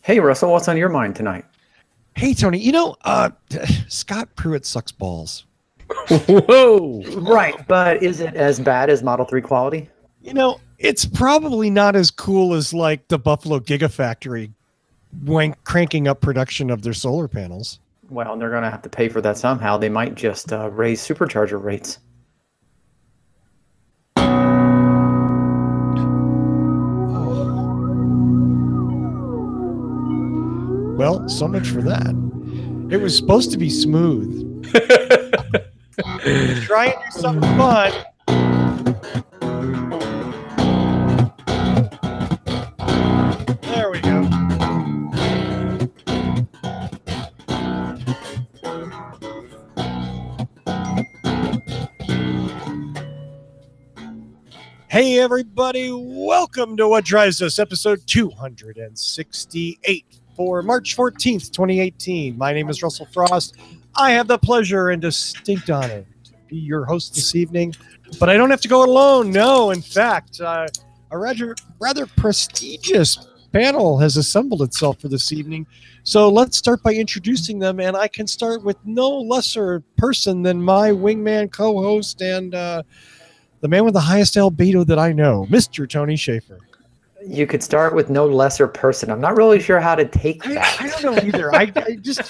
Hey, Russell, what's on your mind tonight? Hey, Tony, Scott Pruitt sucks balls. Whoa! Right, but is it as bad as Model 3 quality? It's probably not as cool as like the Buffalo Gigafactory when cranking up production of their solar panels. Well, they're going to have to pay for that somehow. They might just raise supercharger rates. Well, so much for that. It was supposed to be smooth. Try and do something fun. There we go. Hey, everybody. Welcome to What Drives Us, episode 268 for March 14th, 2018. My name is Russell Frost. I have the pleasure and distinct honor to be your host this evening, but I don't have to go alone. No, in fact, a rather prestigious panel has assembled itself for this evening. So let's start by introducing them, and I can start with no lesser person than my wingman co-host and the man with the highest albedo that I know, Mr. Tony Schaefer. You could start with no lesser person. I'm not really sure how to take that. I don't know either. I just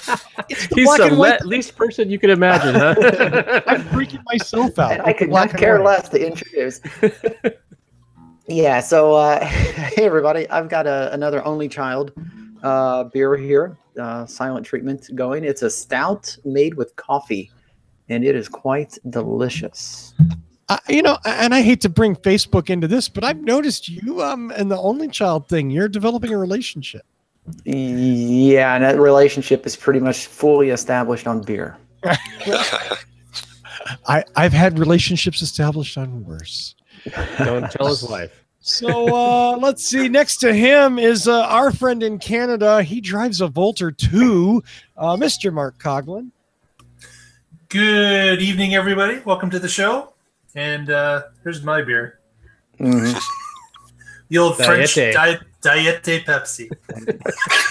it's the He's black the and white. least person you could imagine, huh? I'm freaking myself out. I could not care less to introduce. Yeah, so hey everybody, I've got another only child beer here, silent treatment going. It's a stout made with coffee, and it is quite delicious. And I hate to bring Facebook into this, but I've noticed you and the only child thing, you're developing a relationship. Yeah, and that relationship is pretty much fully established on beer. I've had relationships established on worse. Don't tell his wife. So let's see. Next to him is our friend in Canada. He drives a Volter 2, Mr. Mark Coughlin. Good evening, everybody. Welcome to the show. And here's my beer. Mm-hmm. The old Diete. French Diete Pepsi.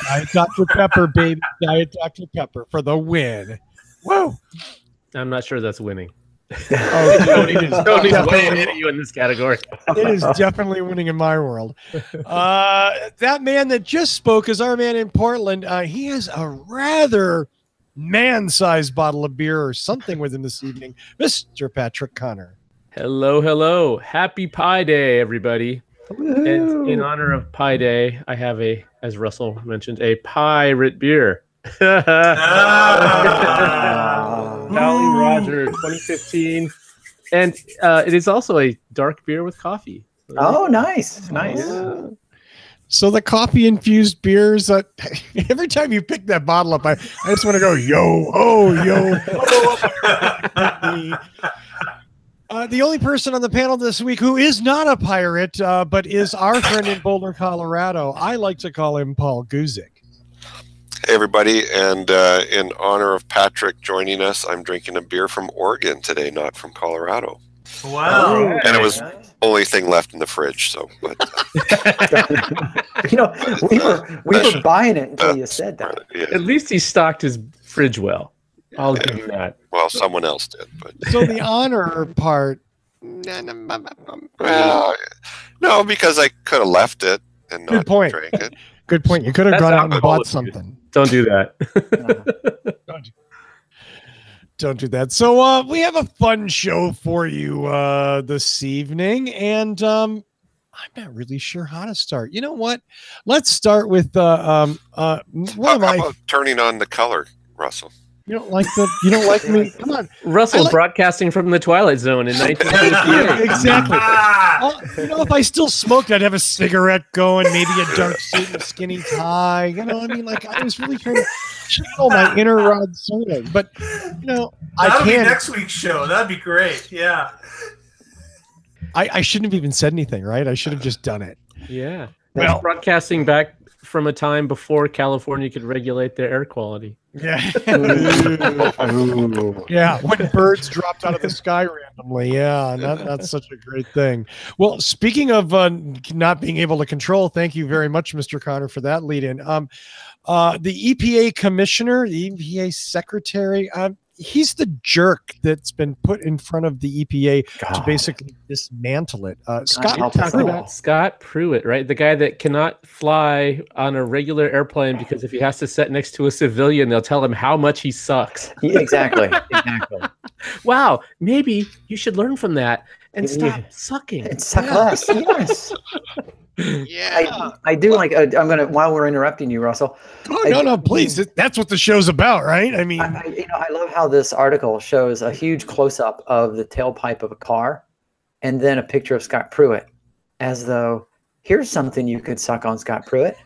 Diet Dr. Pepper, baby. Diet Dr. Pepper for the win. Whoa. I'm not sure that's winning. Oh, Tony's way ahead of you in this category. It is definitely winning in my world. That man that just spoke is our man in Portland. He has a rather man-sized bottle of beer or something with him this evening. Mr. Patrick Connor. Hello. Happy Pi Day, everybody. And in honor of Pi Day, I have as Russell mentioned, a pirate beer. Valley Roger 2015. And it is also a dark beer with coffee. Oh, nice. Yeah. So the coffee-infused beers, every time you pick that bottle up, I just want to go, yo, oh, yo. The only person on the panel this week who is not a pirate, but is our friend in Boulder, Colorado. I like to call him Paul Guzik. Hey, everybody. And in honor of Patrick joining us, I'm drinking a beer from Oregon today, not from Colorado. Wow. And it was only thing left in the fridge. So, but, we were buying it until you said that. yeah. At least he stocked his fridge well. I'll give him that. Well, someone else did. But So the honor part. well, no, because I could have left it and not Good point. drank it. Good point. You could have That's gone out and alcohol bought abuse. something. Don't do that. Don't do that. So we have a fun show for you this evening, and I'm not really sure how to start. You know what? Let's start with one How of my. about turning on the color, Russell? You don't like me? Come on. Russell broadcasting from the Twilight Zone in 1958. Exactly. If I still smoked, I'd have a cigarette going, maybe a dark suit and a skinny tie. I was really trying to channel my inner Rod Serling. But, That'll I be can't. next week's show. That'd be great. Yeah. I shouldn't have even said anything, right? I should have just done it. Yeah. Well- Well, broadcasting back from a time before California could regulate their air quality. Yeah. Yeah, when birds dropped out of the sky randomly. Yeah, that's such a great thing. Well, speaking of not being able to control, thank you very much, Mr. Connor, for that lead in. The EPA commissioner, the EPA secretary, he's the jerk that's been put in front of the EPA to basically dismantle it. Scott Pruitt, right? The guy that cannot fly on a regular airplane because if he has to sit next to a civilian, they'll tell him how much he sucks. Yeah, exactly. Wow, maybe you should learn from that and stop sucking. And suck less. Yes. Yeah, I do like. I'm gonna while we're interrupting you, Russell. Oh no, please. That's what the show's about, right? I mean, I love how this article shows a huge close-up of the tailpipe of a car, and then a picture of Scott Pruitt, as though here's something you could suck on, Scott Pruitt.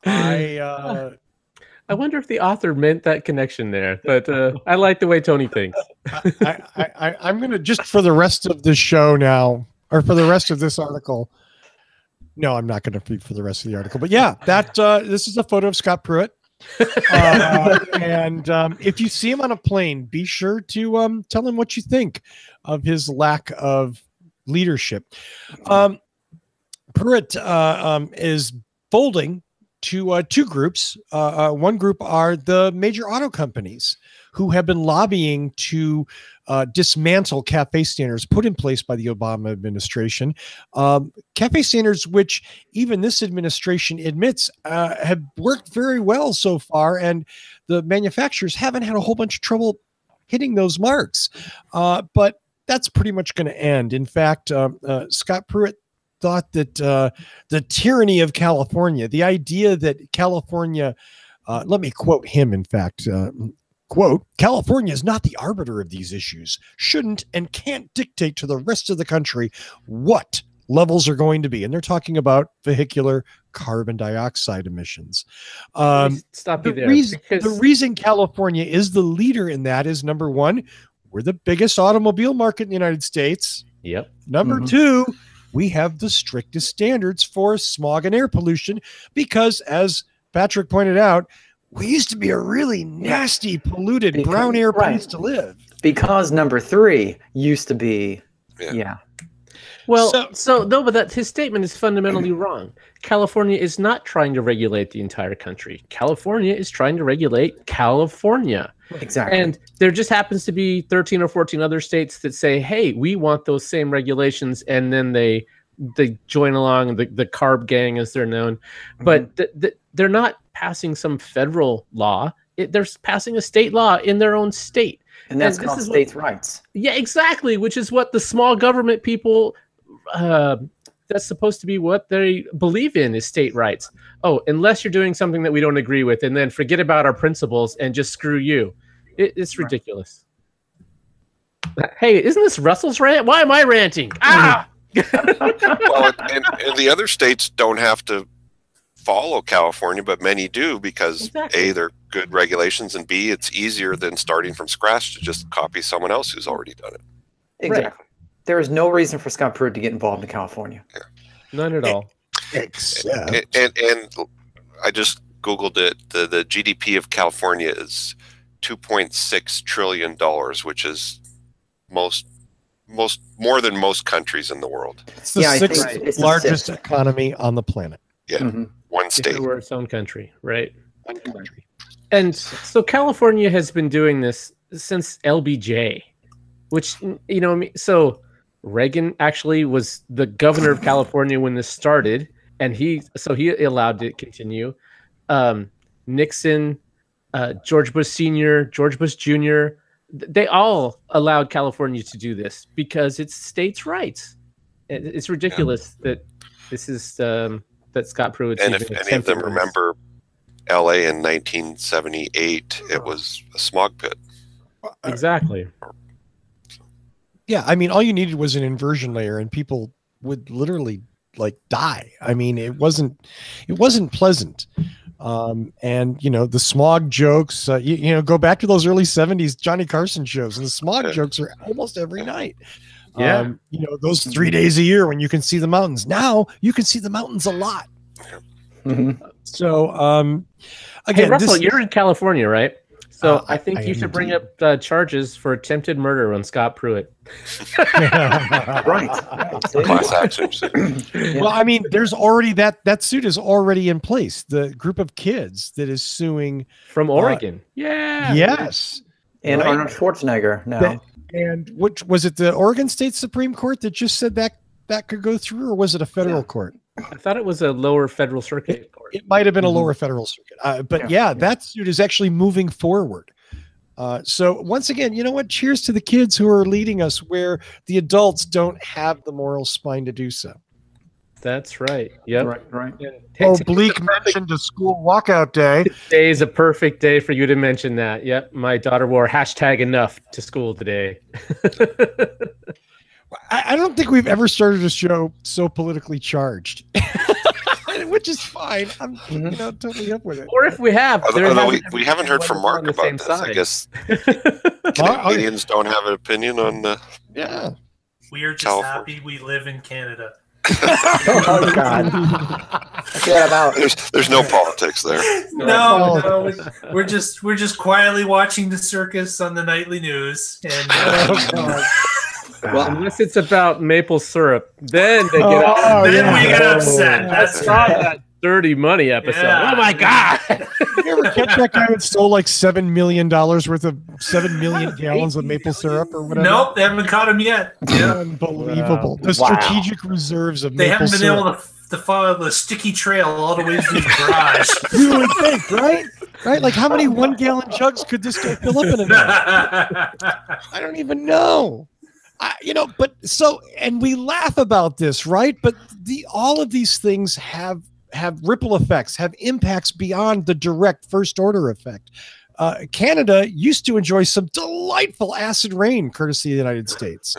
I wonder if the author meant that connection there, but I like the way Tony thinks. I'm gonna just for the rest of the show now. Or for the rest of this article. No, I'm not going to be for the rest of the article. But yeah, this is a photo of Scott Pruitt. And if you see him on a plane, be sure to tell him what you think of his lack of leadership. Pruitt is folding to two groups. One group are the major auto companies who have been lobbying to dismantle CAFE standards put in place by the Obama administration. CAFE standards, which even this administration admits have worked very well so far, and the manufacturers haven't had a whole bunch of trouble hitting those marks. But that's pretty much going to end. In fact, Scott Pruitt thought that the tyranny of California, the idea that California, let me quote him, in fact, quote, California is not the arbiter of these issues, shouldn't and can't dictate to the rest of the country what levels are going to be. And they're talking about vehicular carbon dioxide emissions. Stop you there. The reason California is the leader in that is, number one, we're the biggest automobile market in the United States. Yep. Number two, we have the strictest standards for smog and air pollution because, as Patrick pointed out, we used to be a really nasty, polluted brown air place to live. Because number three used to be, Well, but his statement is fundamentally wrong. California is not trying to regulate the entire country. California is trying to regulate California. Exactly. And there just happens to be 13 or 14 other states that say, hey, we want those same regulations. And then they join along, the CARB gang, as they're known. But they're not passing some federal law. They're passing a state law in their own state. And that's called states' rights. Yeah, exactly, which is what the small government people, that's supposed to be what they believe in, is state rights. Oh, unless you're doing something that we don't agree with, and then forget about our principles and just screw you. It's ridiculous. Hey, isn't this Russell's rant? Why am I ranting? Ah! Well, and the other states don't have to follow California, but many do because A, they're good regulations, and B, it's easier than starting from scratch to just copy someone else who's already done it. Exactly. Right. There is no reason for Scott Pruitt to get involved in California. Yeah. None at all. Except and I just Googled it. The GDP of California is $2.6 trillion, which is more than most countries in the It's the sixth largest economy on the planet. Yeah, one state. If it were its own country, right? One country. And so California has been doing this since LBJ, which, so Reagan actually was the governor of California when this started, and he allowed it to continue. Nixon, George Bush Sr., George Bush Jr., they all allowed California to do this because it's states' rights. It's ridiculous that this is that Scott Pruitt. And if any of them remember LA in 1978, it was a smog pit. Exactly. Yeah, I mean, all you needed was an inversion layer, and people would literally die. I mean, it wasn't pleasant. And the smog jokes, go back to those early 70s Johnny Carson shows, and the smog jokes are almost every night. Yeah. Those 3 days a year when you can see the mountains. Now you can see the mountains a lot. Mhm. So, Hey, again, Russell, you're in California, right? So I think I you am should bring indeed. up charges for attempted murder on Scott Pruitt. Right. See? Class action suit. Well, I mean, there's already that suit is already in place. The group of kids that is suing From Oregon. Yeah. Yes. And Right. Arnold Schwarzenegger now. That- and which was it, the Oregon State Supreme Court that just said that could go through, or was it a federal court? I thought it was a lower federal circuit court. It might have been a lower federal circuit. But Yeah. that suit is actually moving forward. So once again, you know what? Cheers to the kids who are leading us where the adults don't have the moral spine to do so. That's right. Yep. Right. Oh, Bleak mentioned a school walkout day. Today is a perfect day for you to mention that. Yep. My daughter wore #enough to school today. I don't think we've ever started a show so politically charged, which is fine. I'm totally up with it. Or if we have, there Although hasn't we haven't heard from Mark on the same about this. I side. guess Well, Canadians don't have an opinion on. yeah. We are just California. happy we live in Canada. Oh God. Forget about. There's no politics there. No, we're just quietly watching the circus on the nightly news, and Well, Unless it's about maple syrup, then they get up. Oh, then yeah. we get upset. I That's saw right. that Dirty Money episode. Yeah. Oh my God. You ever catch that guy that stole like $7 million worth of 7 million gallons of maple syrup or whatever? Nope, they haven't caught him yet. Yeah. Unbelievable. The Wow. strategic reserves of They maple haven't been syrup. able to follow the sticky trail all the way to his garage. You would think, right? Right? Like, how many 1 gallon jugs could this guy fill up in a night? I don't even know. And we laugh about this, right? But all of these things have ripple effects, have impacts beyond the direct first order effect. Canada used to enjoy some delightful acid rain, courtesy of the United States.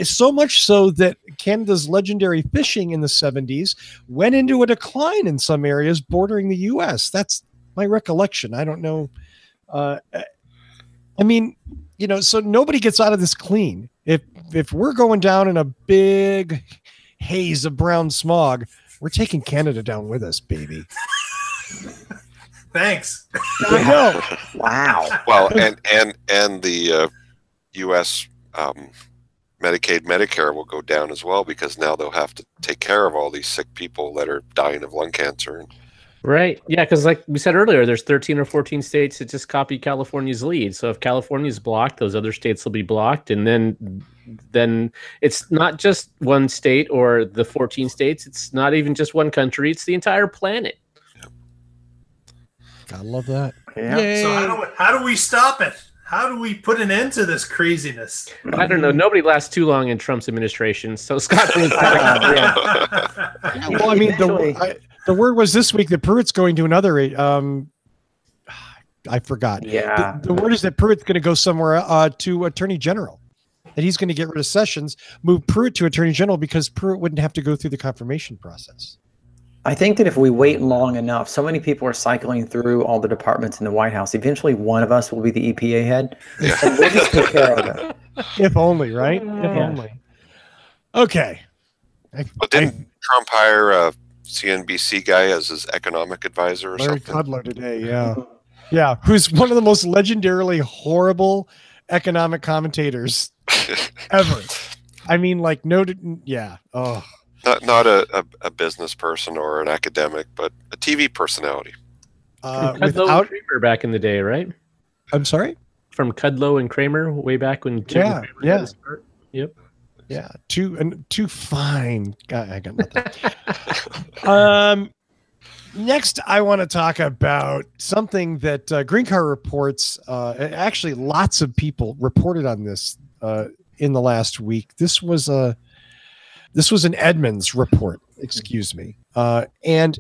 So much so that Canada's legendary fishing in the 70s went into a decline in some areas bordering the U.S. That's my recollection. I don't know. So nobody gets out of this clean. If we're going down in a big haze of brown smog, we're taking Canada down with us, baby. Thanks. I know. wow. Well, and the U.S. Medicaid, Medicare will go down as well because now they'll have to take care of all these sick people that are dying of lung cancer. Right. Yeah, because like we said earlier, there's 13 or 14 states that just copy California's lead. So if California's blocked, those other states will be blocked. And then it's not just one state or the 14 states. It's not even just one country. It's the entire planet. I love that. Yeah. Yay. So how do we stop it? How do we put an end to this craziness? I don't know. Nobody lasts too long in Trump's administration. So Scott, Yeah. Well, I mean, the word was this week that Pruitt's going to another. I forgot. Yeah. The word is that Pruitt's going to go somewhere to Attorney General. That he's going to get rid of Sessions, move Pruitt to Attorney General because Pruitt wouldn't have to go through the confirmation process. I think that if we wait long enough, so many people are cycling through all the departments in the White House. Eventually, one of us will be the EPA head, and we'll just take care of it. If only, right? If only. Okay. But didn't Trump hire a CNBC guy as his economic advisor or Larry something? Kudlow today, yeah. Yeah, who's one of the most legendarily horrible economic commentators ever. I mean, like, yeah. Oh. Not a business person or an academic, but a TV personality. Kudlow Without, and Kramer back in the day, right? I'm sorry? From Kudlow and Kramer way back when Jim Yeah, Cramer yeah. had his start. Yep. Yeah, too fine. I got nothing. Next, I want to talk about something that Green Car Reports, actually lots of people reported on this in the last week. This was an Edmunds report, excuse me. And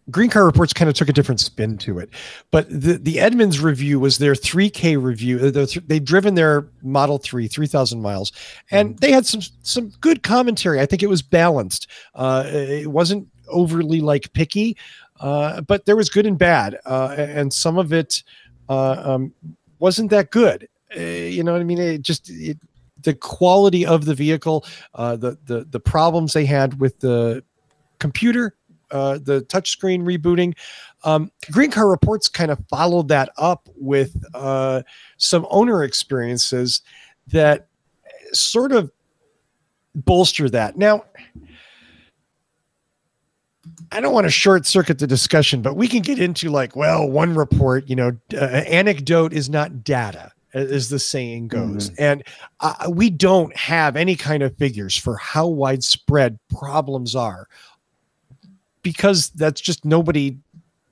Green Car Reports kind of took a different spin to it, but the Edmunds review was their 3K review. They'd driven their Model 3 3,000 miles, and they had some good commentary. I think it was balanced. It wasn't overly picky, but there was good and bad, and some of it wasn't that good. You know what I mean? The quality of the vehicle, the problems they had with the computer, the touchscreen rebooting. Green Car Reports kind of followed that up with some owner experiences that sort of bolster that. Now, I don't want to short circuit the discussion, but we can get into like, well, one report, anecdote is not data, as the saying goes. And we don't have any kind of figures for how widespread problems are, because that's just, nobody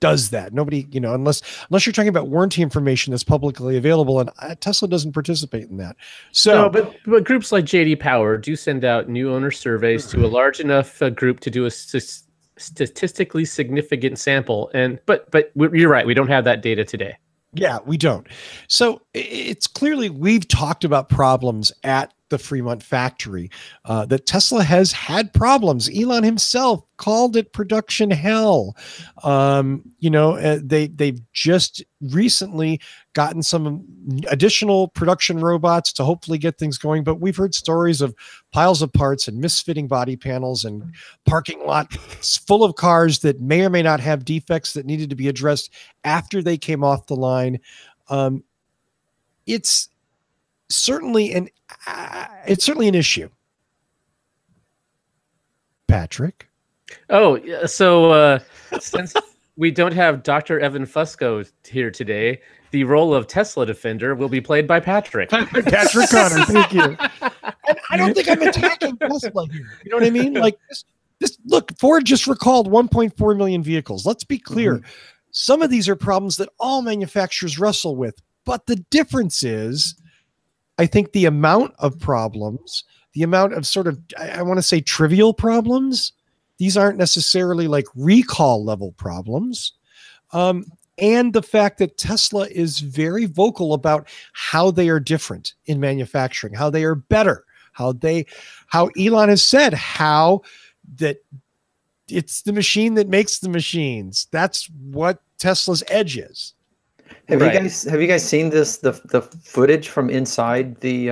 does that. Nobody, unless you're talking about warranty information that's publicly available, and Tesla doesn't participate in that. So, no, but groups like JD Power do send out new owner surveys to a large enough group to do a statistically significant sample. But you're right, we don't have that data today. Yeah, we don't. So it's clearly, we've talked about problems at the Fremont factory, that Tesla has had problems. Elon himself called it production hell. They've just recently gotten some additional production robots to hopefully get things going, but we've heard stories of piles of parts and misfitting body panels and parking lots full of cars that may or may not have defects that needed to be addressed after they came off the line. It's certainly an issue. Patrick? Oh, so since we don't have Dr. Evan Fusco here today, the role of Tesla defender will be played by Patrick. Patrick Connor, thank you. And I don't think I'm attacking Tesla here. You know what I mean? Like this. Look, Ford just recalled 1.4 million vehicles. Let's be clear. Some of these are problems that all manufacturers wrestle with, but the difference is, I think, the amount of problems, the amount of sort of, I want to say, trivial problems. These aren't necessarily like recall level problems. And the fact that Tesla is very vocal about how they are different in manufacturing, how they are better, how Elon has said, how that it's the machine that makes the machines. That's what Tesla's edge is. Have you guys seen the footage from inside the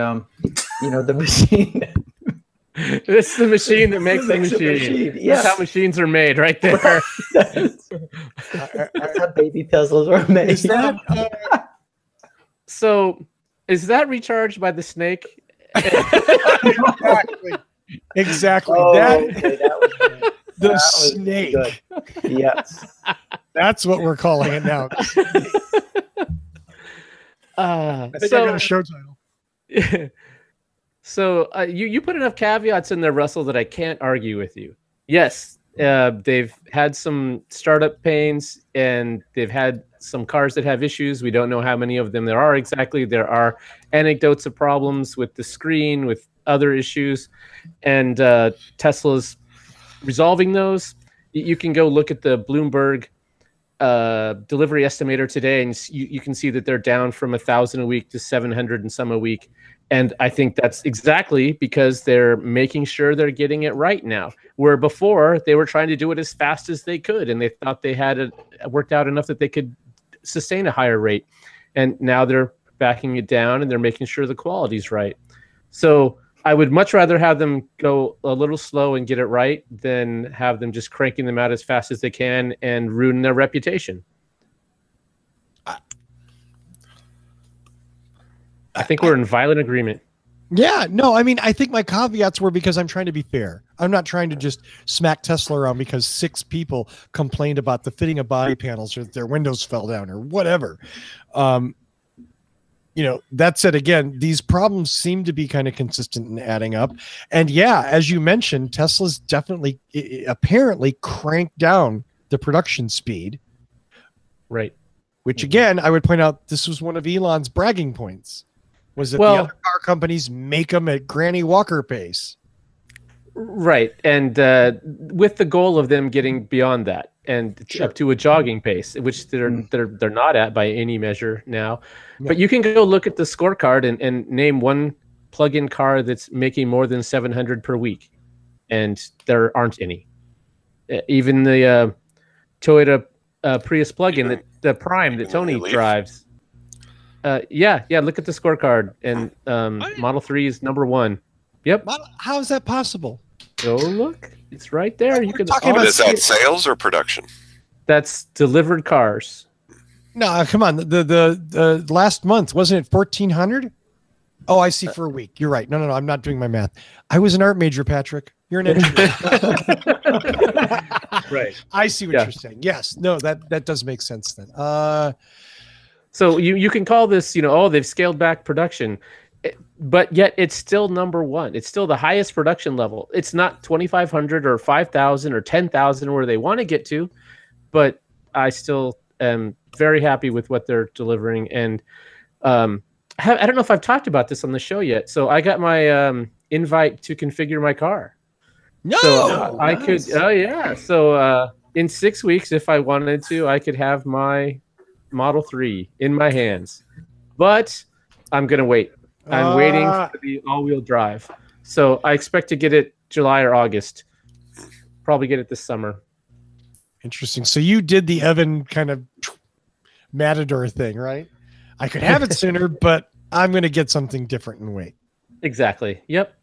the machine? This is the machine that makes the machine. Yes. That's how machines are made, right there. That's how baby Teslas are made. Is that, so is that recharged by the snake? Exactly. Oh, The snake. Good. Yes. That's what we're calling it now. I think I got a show title. So you put enough caveats in there, Russell, that I can't argue with you. Yes, they've had some startup pains, and they've had some cars that have issues. We don't know how many of them there are exactly. There are anecdotes of problems with the screen, with other issues, and Tesla's resolving those. You can go look at the Bloomberg delivery estimator today, and you can see that they're down from 1,000 a week to 700 and some a week. And I think that's exactly because they're making sure they're getting it right now, where before they were trying to do it as fast as they could, and they thought they had it worked out enough that they could sustain a higher rate. And now they're backing it down, and they're making sure the quality's right. So I would much rather have them go a little slow and get it right than have them just cranking them out as fast as they can and ruin their reputation. I think we're in violent agreement. Yeah, no, I mean, I think my caveats were because I'm trying to be fair. I'm not trying to just smack Tesla around because 6 people complained about the fitting of body panels or their windows fell down or whatever. That said, again, these problems seem to be kind of consistent and adding up. And yeah, as you mentioned, Tesla's definitely apparently cranked down the production speed. Right. Which again, I would point out, this was one of Elon's bragging points. Was that the other car companies make them at Granny Walker pace? Right, and with the goal of them getting beyond that and up to a jogging pace, which they're not at by any measure now. Yeah. But you can go look at the scorecard and name one plug-in car that's making more than 700 per week, and there aren't any. Even the Toyota Prius plug-in, the Prime that Tony drives. Yeah. Look at the scorecard, and Model 3 is number 1. Yep. How is that possible? Go look. It's right there. You can. Is that sales or production? That's delivered cars. No, come on. The last month, wasn't it 1,400? Oh, I see, for a week. You're right. No. I'm not doing my math. I was an art major, Patrick. You're an engineer. Right. I see what you're saying. Yes. No, that does make sense then. So you can call this, they've scaled back production, but yet it's still number 1. It's still the highest production level. It's not 2,500 or 5,000 or 10,000 where they want to get to, but I still am very happy with what they're delivering. And I don't know if I've talked about this on the show yet. So I got my invite to configure my car. No, so I could. Oh yeah. So in 6 weeks, if I wanted to, I could have my Model 3 in my hands. But I'm gonna wait. I'm waiting for the all-wheel drive. So I expect to get it July or August. Probably get it this summer. Interesting. So you did the Evan kind of Matador thing, right? I could have it sooner, but I'm going to get something different and wait. Exactly. Yep.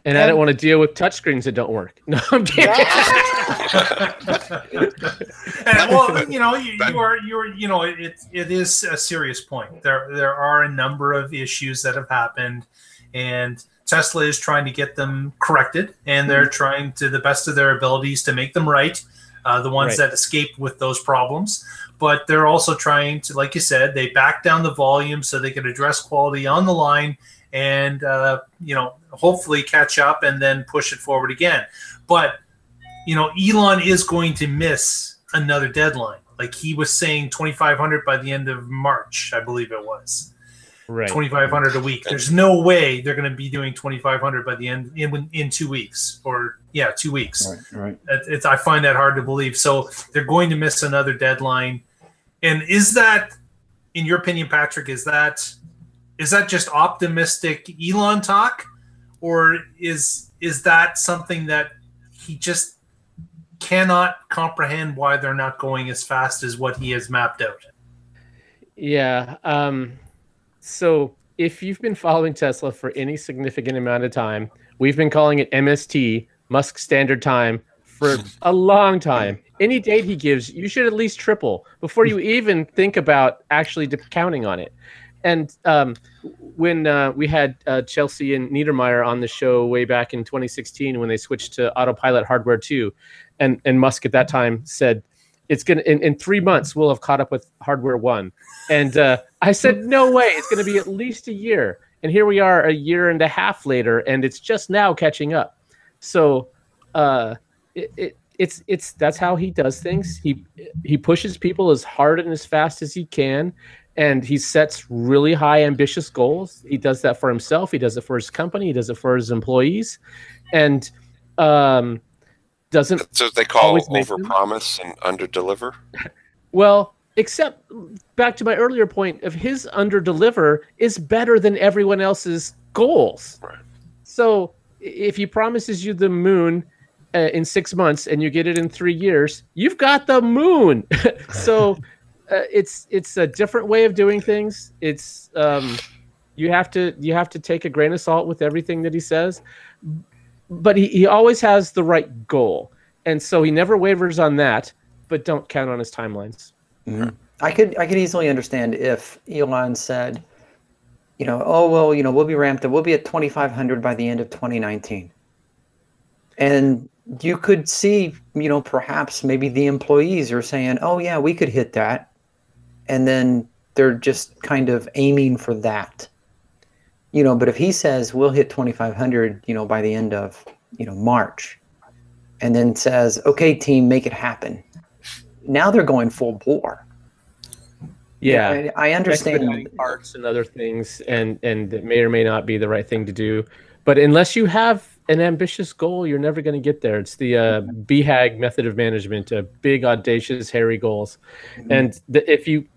And I don't want to deal with touchscreens that don't work. No, I'm kidding. And, well, it is a serious point. There are a number of issues that have happened, and Tesla is trying to get them corrected, and they're trying to the best of their abilities to make them right. The ones that escaped with those problems. But they're also trying to, like you said, they back down the volume so they can address quality on the line and, hopefully catch up and then push it forward again. But, Elon is going to miss another deadline. Like he was saying 2,500 by the end of March, I believe it was. Right. 2,500 a week. There's no way they're going to be doing 2,500 by the end in 2 weeks or 2 weeks. Right. I find that hard to believe. So they're going to miss another deadline. And is that, in your opinion, Patrick, is that just optimistic Elon talk, or is that something that he just cannot comprehend why they're not going as fast as what he has mapped out? Yeah. So if you've been following Tesla for any significant amount of time, we've been calling it MST, Musk Standard Time, for a long time. Any date he gives, you should at least triple before you even think about actually counting on it. And when we had Chelsea and Niedermeyer on the show way back in 2016 when they switched to Autopilot Hardware 2, and Musk at that time said, it's going to, in 3 months, we'll have caught up with Hardware 1. And I said, no way, it's going to be at least a year. And here we are a year and a half later, and it's just now catching up. So it's that's how he does things. He pushes people as hard and as fast as he can, and he sets really high ambitious goals. He does that for himself. He does it for his company. He does it for his employees, and doesn't. So they call overpromise and underdeliver. Well, except back to my earlier point of his underdeliver is better than everyone else's goals. Right. So if he promises you the moon in 6 months and you get it in 3 years, you've got the moon. So it's a different way of doing things. It's you have to take a grain of salt with everything that he says, but he always has the right goal, and so he never wavers on that. But don't count on his timelines. Mm-hmm. I could easily understand if Elon said, we'll be ramped up, we'll be at 2,500 by the end of 2019, and you could see, perhaps maybe the employees are saying, oh yeah, we could hit that, and then they're just kind of aiming for that, but if he says we'll hit 2,500, by the end of, March, and then says, okay, team, make it happen. Now they're going full bore. Yeah, I understand parts and other things, and it may or may not be the right thing to do. But unless you have an ambitious goal, you're never going to get there. It's the BHAG method of management: big, audacious, hairy goals. Mm-hmm. And if you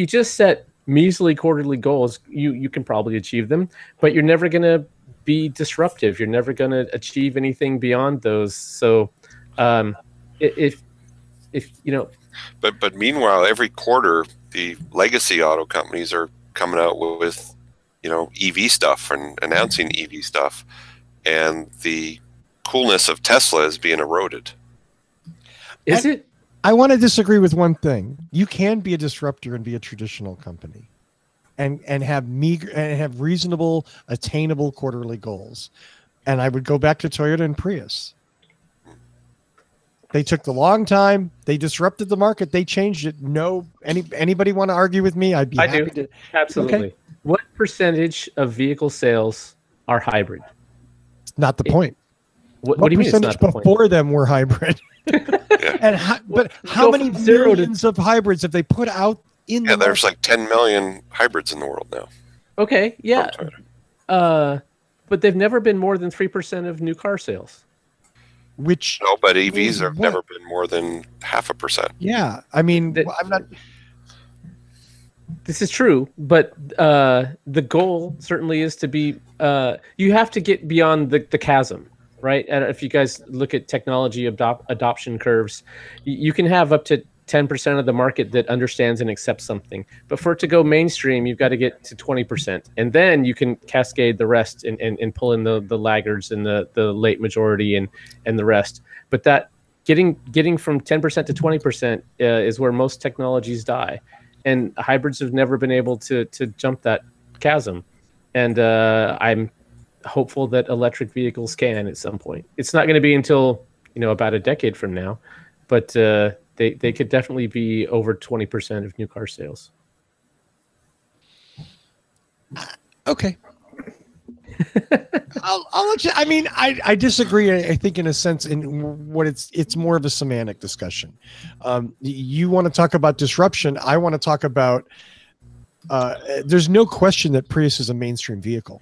just set measly quarterly goals, you can probably achieve them, but you're never going to be disruptive. You're never going to achieve anything beyond those. So But meanwhile, every quarter the legacy auto companies are coming out with EV stuff and announcing EV stuff, and the coolness of Tesla is being eroded. Is it? I want to disagree with one thing. You can be a disruptor and be a traditional company, and have reasonable, attainable quarterly goals. And I would go back to Toyota and Prius. They took the long time. They disrupted the market. They changed it. No, anybody want to argue with me? I'd be happy to. Absolutely. Okay. What percentage of vehicle sales are hybrid? It's not the point. What do you mean? Percentage before them were hybrid? And how many millions of hybrids have they put out in the there's like 10 million hybrids in the world now. Okay, yeah. But they've never been more than 3% of new car sales. But EVs have never been more than 0.5%. Yeah, I mean, I'm not. This is true, but the goal certainly is to be. You have to get beyond the chasm, right? And if you guys look at technology adoption curves, you can have up to 10% of the market that understands and accepts something. But for it to go mainstream, you've got to get to 20%. And then you can cascade the rest and pull in the laggards and the late majority and the rest. But that getting from 10% to 20% is where most technologies die. And hybrids have never been able to jump that chasm. And I'm hopeful that electric vehicles can at some point. It's not going to be until about a decade from now, but they could definitely be over 20% of new car sales. Okay. I'll let you. I mean, I disagree. I think in a sense, in what it's more of a semantic discussion. You want to talk about disruption. I want to talk about. There's no question that Prius is a mainstream vehicle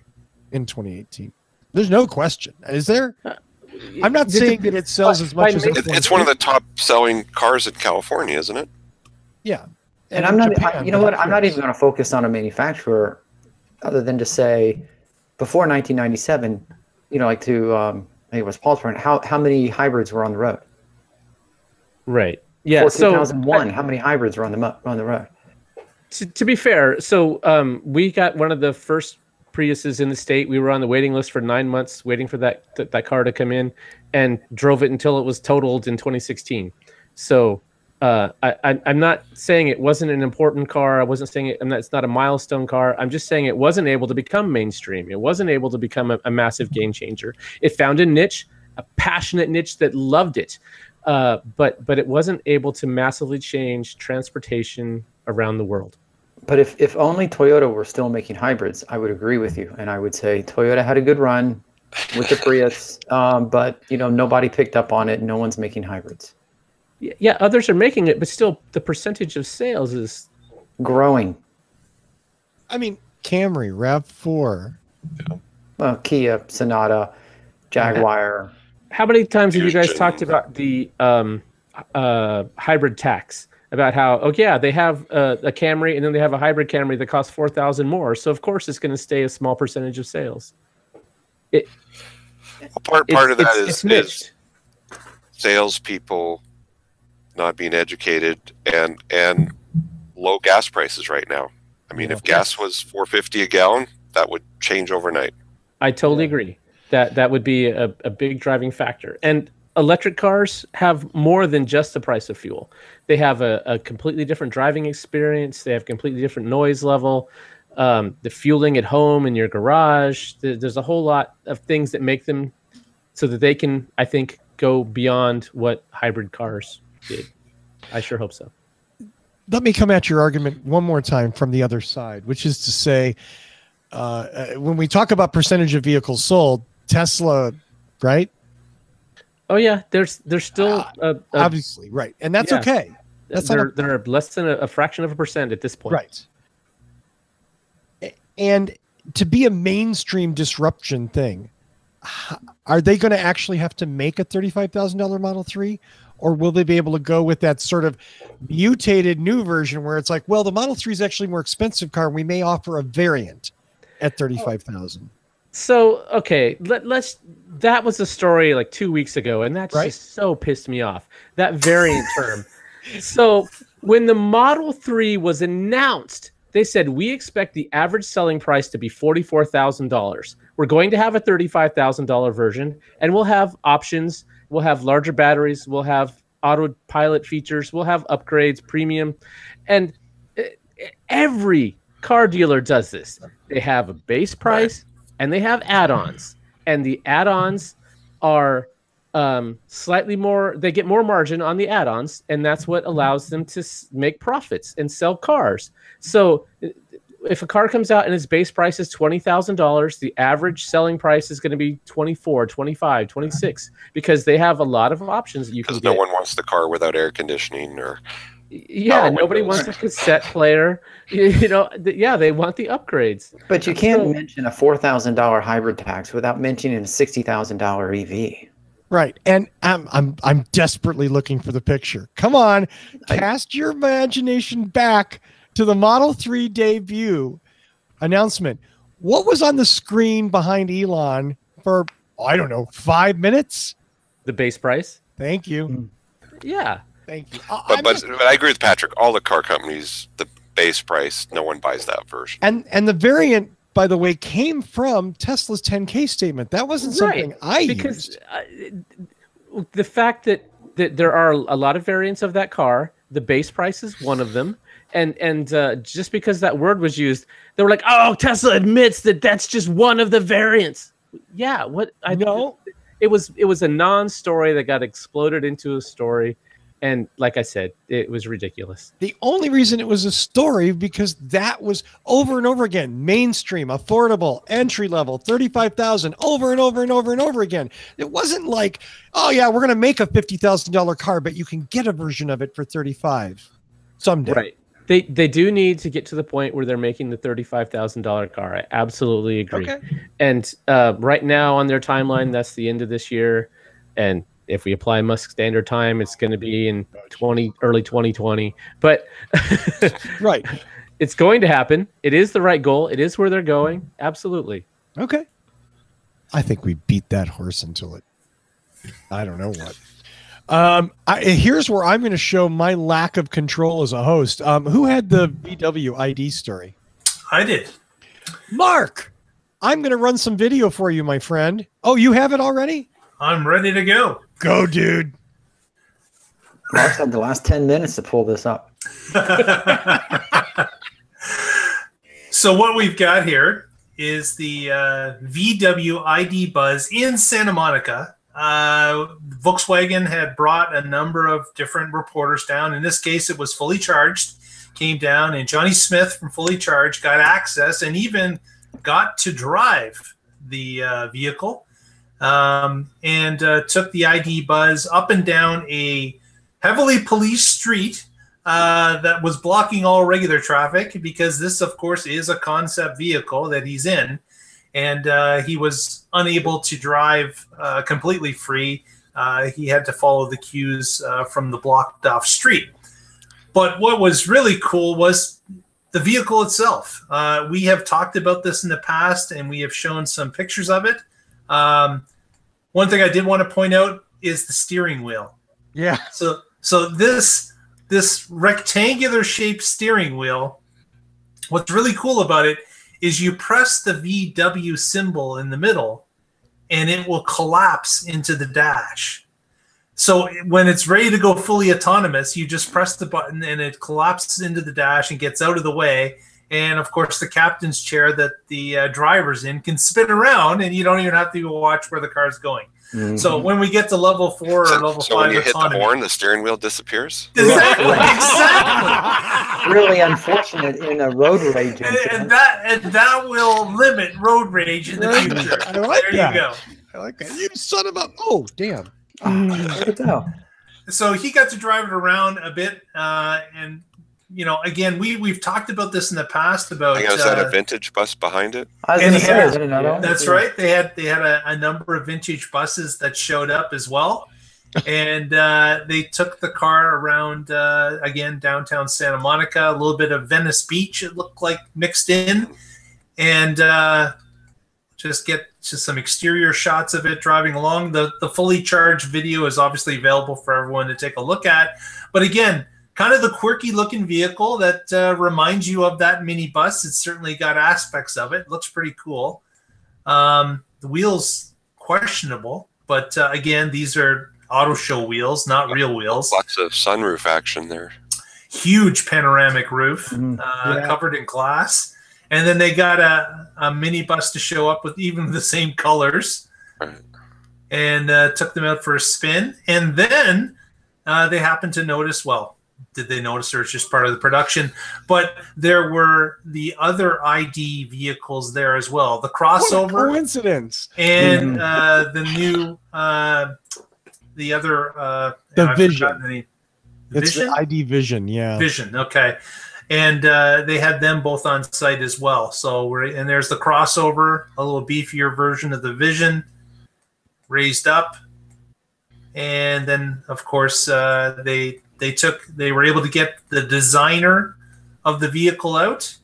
in 2018. There's no question. Is there? I'm not saying that it sells as much as it's one of the top selling cars in California, isn't it? Yeah. And I'm not. You know what? I'm not even going to focus on a manufacturer, other than to say, before 1997, like to I think it was Paul's point. How many hybrids were on the road? Right. Yeah. Before 2001, how many hybrids were on the road? To be fair, so we got one of the first Priuses in the state. We were on the waiting list for 9 months, waiting for that car to come in, and drove it until it was totaled in 2016. So I'm not saying it wasn't an important car. I wasn't saying it's not a milestone car. I'm just saying it wasn't able to become mainstream. It wasn't able to become a massive game changer. It found a niche, a passionate niche that loved it, but it wasn't able to massively change transportation around the world. But if only Toyota were still making hybrids, I would agree with you, and I would say Toyota had a good run with the Prius, but nobody picked up on it. No one's making hybrids. Yeah, others are making it, but still, the percentage of sales is growing. I mean, Camry, RAV4, well, Kia, Sonata, Jaguar. How many times have you guys talked about the hybrid tax? About how, they have a Camry and then they have a hybrid Camry that costs $4,000 more. So of course it's going to stay a small percentage of sales. Part of that is salespeople not being educated and low gas prices right now. I mean, if gas was $4.50 a gallon, that would change overnight. I totally agree. That would be a big driving factor. And electric cars have more than just the price of fuel. They have a completely different driving experience. They have completely different noise level. The fueling at home in your garage. There's a whole lot of things that make them so that they can, I think, go beyond what hybrid cars did. I sure hope so. Let me come at your argument one more time from the other side, which is to say, when we talk about percentage of vehicles sold, Tesla, right? Oh yeah, there's still obviously right, and that's okay. They're less than a fraction of a percent at this point, right? And to be a mainstream disruption thing, are they going to actually have to make a $35,000 Model 3, or will they be able to go with that sort of mutated new version where it's like, well, the Model 3 is actually a more expensive car. We may offer a variant at $35,000. So, okay, that was a story like 2 weeks ago, and that just so pissed me off. That variant term. So When the Model 3 was announced, they said, we expect the average selling price to be $44,000. We're going to have a $35,000 version, and we'll have options. We'll have larger batteries. We'll have autopilot features. We'll have upgrades, premium. And every car dealer does this. They have a base price, and they have add-ons. And the add-ons are slightly more, they get more margin on the add-ons, and that's what allows them to make profits and sell cars. So if a car comes out and its base price is $20,000, the average selling price is going to be 24, 25, 26, because they have a lot of options that you can get. Because no one wants the car without air conditioning or nobody wants a cassette player. They want the upgrades. But you can't mention a $4,000 hybrid tax without mentioning a $60,000 EV. Right, and I'm desperately looking for the picture. Come on, cast your imagination back to the Model 3 debut announcement. What was on the screen behind Elon for, I don't know, 5 minutes? The base price. Thank you. Yeah. Thank you. But I agree with Patrick. All the car companies, the base price, no one buys that version. And the variant, by the way, came from Tesla's 10K statement. That wasn't something I used. The fact that there are a lot of variants of that car, the base price is one of them. And just because that word was used, they were like, "Oh, Tesla admits that that's just one of the variants." Yeah, what I know. It was a non-story that got exploded into a story, and like I said, it was ridiculous. The only reason it was a story because that was over and over again, mainstream, affordable, entry level, 35,000, over and over and over and over again. It wasn't like, oh yeah, we're gonna make a $50,000 car, but you can get a version of it for 35 someday. Right. They do need to get to the point where they're making the $35,000 car. I absolutely agree. Okay. And right now on their timeline, that's the end of this year. And if we apply Musk Standard Time, it's going to be in early 2020. But right, it's going to happen. It is the right goal. It is where they're going. Absolutely. Okay. I think we beat that horse until it. I don't know what. Here's where I'm going to show my lack of control as a host. Who had the VW ID story? I did. Mark, I'm going to run some video for you, my friend. Oh, you have it already? I'm ready to go. Go, dude. Mark's had the last 10 minutes to pull this up. So what we've got here is the VW ID Buzz in Santa Monica. Volkswagen had brought a number of different reporters down. In this case, it was Fully Charged, came down, and Johnny Smith from Fully Charged got access and even got to drive the vehicle and took the ID Buzz up and down a heavily policed street that was blocking all regular traffic because this, of course, is a concept vehicle that he's in. And he was unable to drive completely free. He had to follow the cues from the blocked off street. But what was really cool was the vehicle itself. We have talked about this in the past, and we have shown some pictures of it. One thing I did want to point out is the steering wheel. Yeah. So this rectangular shaped steering wheel, what's really cool about it is you press the VW symbol in the middle and it will collapse into the dash. So when it's ready to go fully autonomous, you just press the button and it collapses into the dash and gets out of the way. And of course, the captain's chair that the driver's in can spin around and you don't even have to watch where the car's going. Mm-hmm. So when we get to level 4 or level 5 when you autonomy, hit the horn, the steering wheel disappears? Exactly. Really unfortunate in a road rage incident. And that will limit road rage in the future. I like there that. You go. I like that. You son of a... Oh, damn. So he got to drive it around a bit. And, you know, again, we've talked about this in the past about... Is that a vintage bus behind it? I was going to say, is it another one? That's right. They had a number of vintage buses that showed up as well. And they took the car around, again, downtown Santa Monica, a little bit of Venice Beach, it looked like, mixed in. And just some exterior shots of it driving along. The fully charged video is obviously available for everyone to take a look at. But again, kind of the quirky looking vehicle that reminds you of that minibus. It's certainly got aspects of it. Looks pretty cool. The wheels questionable, but again, these are auto show wheels, not real wheels. Lots of sunroof action there. Huge panoramic roof, covered in glass. And then they got a minibus to show up with even the same colors. Right. And took them out for a spin. And then they happened to notice, well, did they notice, or it's just part of the production? But there were the other ID vehicles there as well. The crossover. What a coincidence. And the new, the other. The Vision. The It's Vision? the ID Vision, yeah. Vision, okay. And they had them both on site as well. So and there's the crossover, a little beefier version of the Vision, raised up. And then, of course, they were able to get the designer of the vehicle out,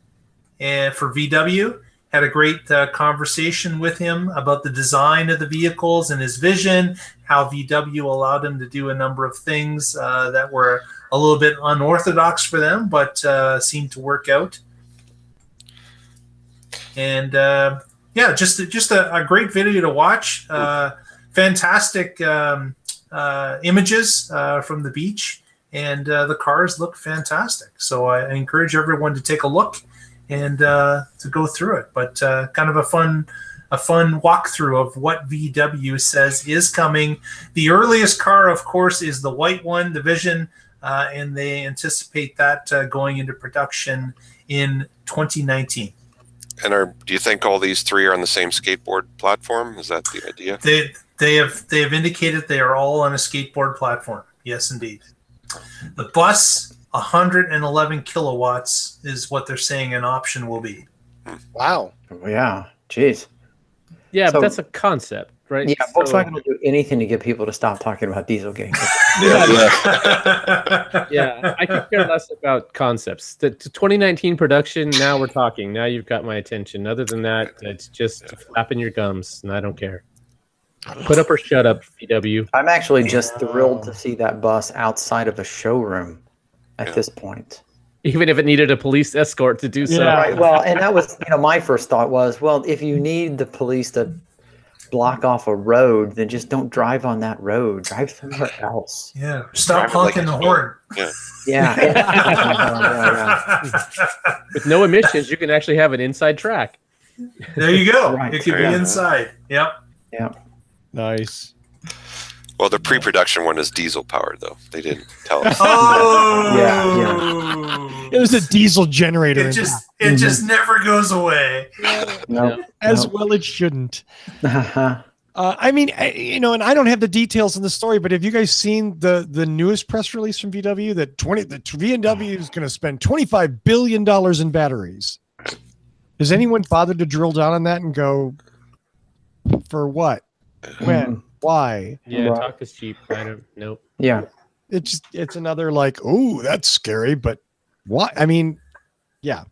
and for VW, had a great conversation with him about the design of the vehicles and his vision, how VW allowed him to do a number of things that were a little bit unorthodox for them, but seemed to work out. And just a great video to watch. Fantastic images from the beach, and the cars look fantastic. So I encourage everyone to take a look and to go through it. But kind of a fun walkthrough of what VW says is coming. The earliest car, of course, is the white one, the Vision, and they anticipate that going into production in 2019. And do you think all these three are on the same skateboard platform? Is that the idea? They have indicated they are all on a skateboard platform. Yes, indeed. The bus, 111 kilowatts, is what they're saying an option will be. Wow. Yeah. Jeez. Yeah, So- but that's a concept, right? Yeah, So- Volkswagen will do anything to get people to stop talking about Dieselgate. Yeah, I could care less about concepts. The 2019 production, now we're talking. Now you've got my attention. Other than that, it's just flapping your gums, and I don't care. Put up or shut up, VW. I'm actually just thrilled to see that bus outside of a showroom at this point. Even if it needed a police escort to do so. Yeah. Right. Well, and that was, my first thought was, well, if you need the police to block off a road, then just don't drive on that road. Drive somewhere else. Yeah, stop Drive it like honking the it's horn. Yeah. Yeah. Yeah. With no emissions, you can actually have an inside track. There you go. Right. It could be Yeah. inside. Yep. Yeah. Nice. Well, the pre-production one is diesel powered, though. They didn't tell us. Oh, It was a diesel generator. It just never goes away. No. as well it shouldn't. Uh-huh. I mean, and I don't have the details in the story, but have you guys seen the newest press release from VW that VW is going to spend $25 billion in batteries? Has anyone bothered to drill down on that and go, for what? When? Why? Yeah, Right. talk is cheap. I don't. Nope. Yeah. It's another like, oh, that's scary, but what? I mean, yeah.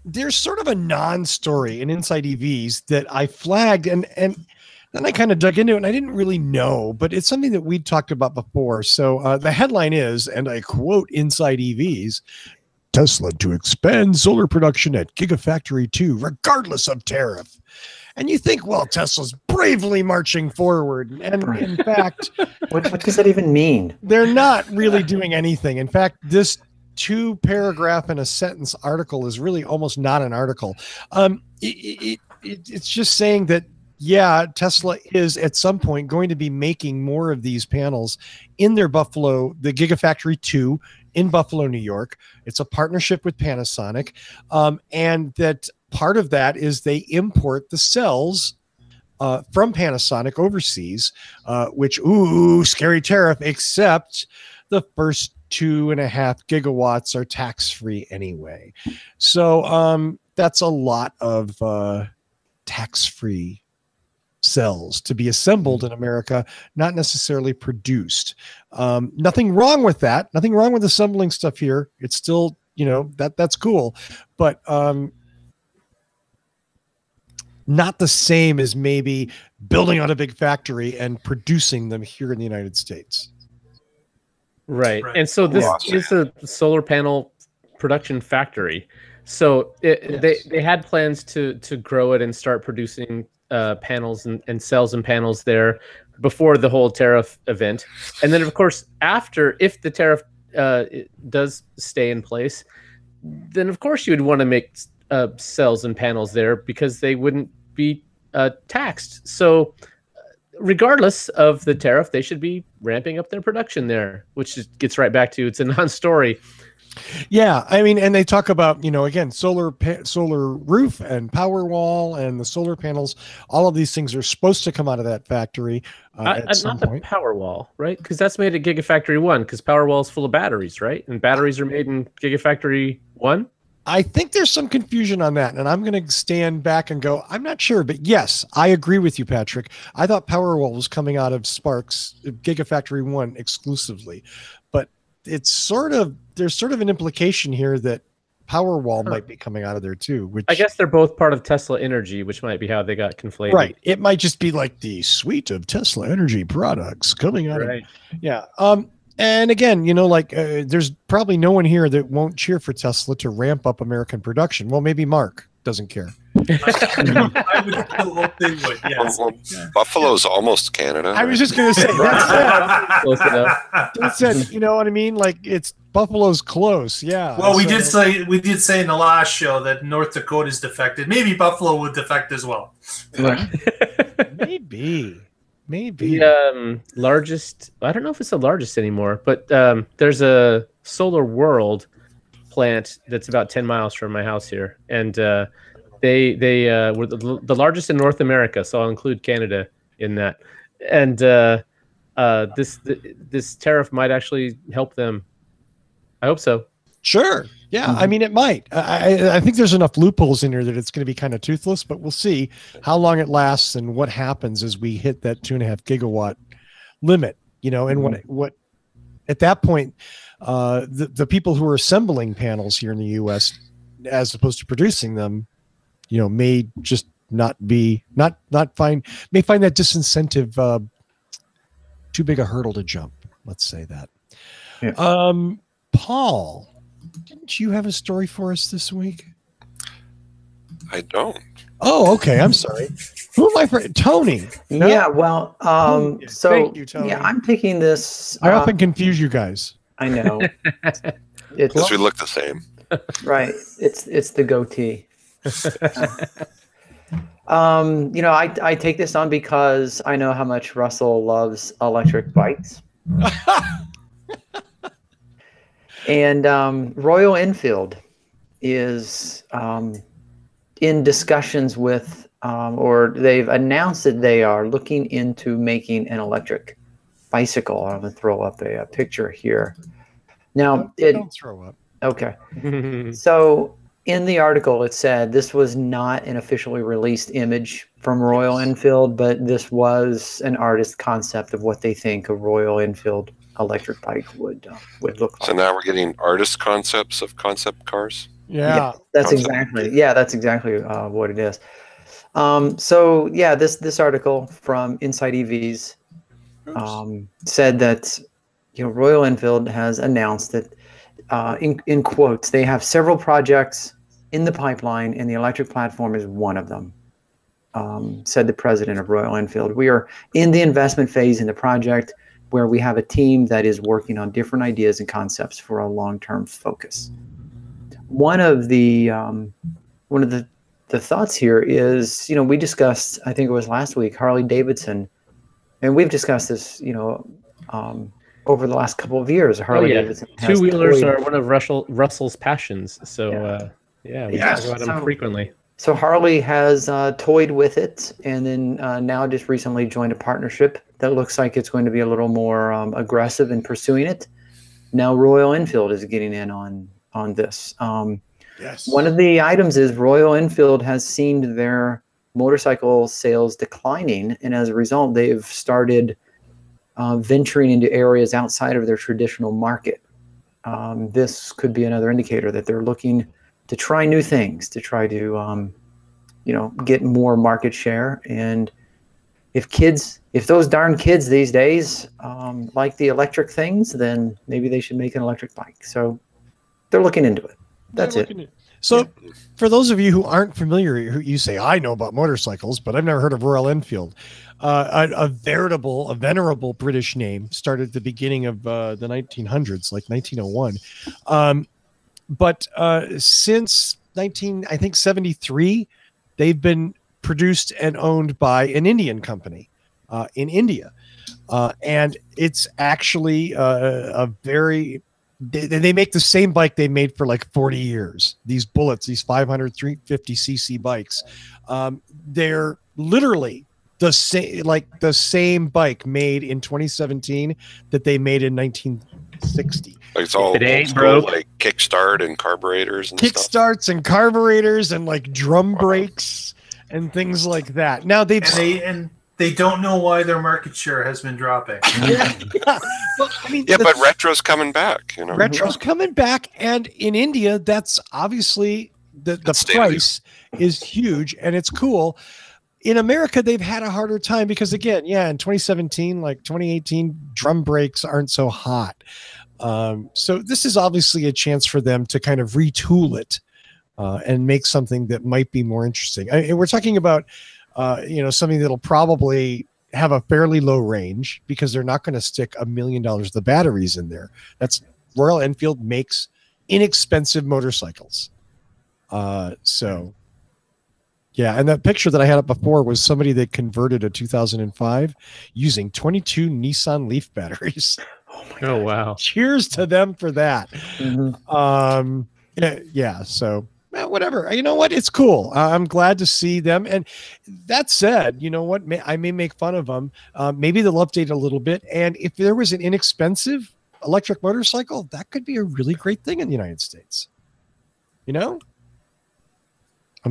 There's sort of a non-story in Inside EVs that I flagged, and then I kind of dug into it, and I didn't really know, but it's something that we'd talked about before. So the headline is, and I quote Inside EVs, Tesla to expand solar production at Gigafactory 2, regardless of tariff. And you think, well, Tesla's bravely marching forward. And in fact, What does that even mean? they're not really doing anything. In fact, this 2-paragraph and a sentence article is really almost not an article. It's just saying that, yeah, Tesla is at some point going to be making more of these panels in their the Gigafactory 2 in Buffalo, New York. It's a partnership with Panasonic. And that part of that is they import the cells from Panasonic overseas, which, scary tariff, except the first 2.5 gigawatts are tax-free anyway. So that's a lot of tax-free cells to be assembled in America, not necessarily produced. Nothing wrong with that. Nothing wrong with assembling stuff here. It's still, that's cool. But not the same as maybe building out a big factory and producing them here in the United States. Right. Right. And so this Yeah. is a solar panel production factory. So they had plans to grow it and start producing panels and cells and panels there before the whole tariff event. And then, of course, after, if the tariff it does stay in place, then of course you would want to make cells and panels there because they wouldn't be taxed. So regardless of the tariff, they should be ramping up their production there, which gets right back to it's a non-story. Yeah, I mean, and they talk about, again, solar roof and power wall and the solar panels. All of these things are supposed to come out of that factory at some not point. the Powerwall, right? Because that's made at Gigafactory 1, because Powerwall is full of batteries, right? And batteries are made in Gigafactory 1. I think there's some confusion on that, and I'm going to stand back and go, I'm not sure, but yes, I agree with you, Patrick. I thought Powerwall was coming out of Sparks Gigafactory 1 exclusively, but there's sort of an implication here that Powerwall might be coming out of there too. Which I guess they're both part of Tesla Energy, which might be how they got conflated. right. It might just be like the suite of Tesla Energy products coming out Right. of yeah. And again, there's probably no one here that won't cheer for Tesla to ramp up American production. Well, maybe Mark doesn't care. I would hope they would. Yes. Well, Buffalo's almost Canada. I was just going to say that's Close enough. it. That's it. You know what I mean? Like it's Buffalo's close. Yeah. Well, we So- did say in the last show that North Dakota's defected. Maybe Buffalo would defect as well. maybe. The largest, I don't know if it's the largest anymore, but there's a Solar World plant that's about 10 miles from my house here. And they were the largest in North America, so I'll include Canada in that. And this tariff might actually help them. I hope so. Sure. Yeah. I mean, it might. I think there's enough loopholes in here that it's going to be kind of toothless, but we'll see how long it lasts and what happens as we hit that 2.5 gigawatt limit, and what at that point, the people who are assembling panels here in the US, as opposed to producing them, may just may find that disincentive too big a hurdle to jump. Let's say that. Yeah. Paul, didn't you have a story for us this week? I don't. Oh, okay. I'm sorry. Who am I? Tony. No? Yeah, well, so Thank you, Tony. yeah, I'm picking this. I often confuse you guys. I know. It's Because we look the same. right. It's the goatee. I take this on because I know how much Russell loves electric bikes. And Royal Enfield is in discussions with, or they've announced that they are looking into making an electric bicycle. I'm going to throw up a picture here. Now, Don't throw up. okay. So in the article, it said this was not an officially released image from Royal Enfield, but this was an artist concept of what they think a Royal Enfield electric bike would look like. So now we're getting artist concepts of concept cars. Yeah. That's Concept. exactly what it is. So yeah, this article from Inside EVs said that Royal Enfield has announced that in quotes they have several projects in the pipeline and the electric platform is one of them. Said the president of Royal Enfield. We are in the investment phase in the project where we have a team that is working on different ideas and concepts for a long-term focus. One of the thoughts here is, we discussed, I think it was last week, Harley Davidson, and we've discussed this, over the last couple of years. Harley Davidson has Two-wheelers toyed- are one of Russell's passions. So we talk about them frequently. So Harley has toyed with it, and then now just recently joined a partnership that looks like it's going to be a little more aggressive in pursuing it. Now Royal Enfield is getting in on this. Yes. One of the items is Royal Enfield has seen their motorcycle sales declining, and as a result, they've started venturing into areas outside of their traditional market. This could be another indicator that they're looking to try new things, to try to, get more market share. And if those darn kids these days like the electric things, then maybe they should make an electric bike. So they're looking into it. That's it. So for those of you who aren't familiar, who you say, I know about motorcycles, but I've never heard of Royal Enfield. A venerable British name, started at the beginning of the 1900s, like 1901. But since 1973, they've been produced and owned by an Indian company in India. And it's actually they make the same bike they made for like 40 years. These Bullets, these 500, 350cc bikes, they're literally the same bike made in 2017 that they made in 1960. Like it's all old school, like kickstart and carburetors and kickstarts and carburetors and like drum brakes and things like that. Now they don't know why their market share has been dropping. Well, I mean, but retro's coming back. Retro's coming back, and in India, that's obviously the price is huge, and it's cool. In America, they've had a harder time because, again, in 2017, like 2018, drum brakes aren't so hot. So this is obviously a chance for them to kind of retool it and make something that might be more interesting. We're talking about something that'll probably have a fairly low range because they're not going to stick $1 million of the batteries in there. That's Royal Enfield makes inexpensive motorcycles. So yeah. And that picture that I had up before was somebody that converted a 2005 using 22 Nissan Leaf batteries. Oh, wow. Cheers to them for that. Mm-hmm. So whatever. You know what? It's cool. I'm glad to see them. And that said, you know what? I may make fun of them. Maybe they'll update a little bit. And if there was an inexpensive electric motorcycle, that could be a really great thing in the United States. I'm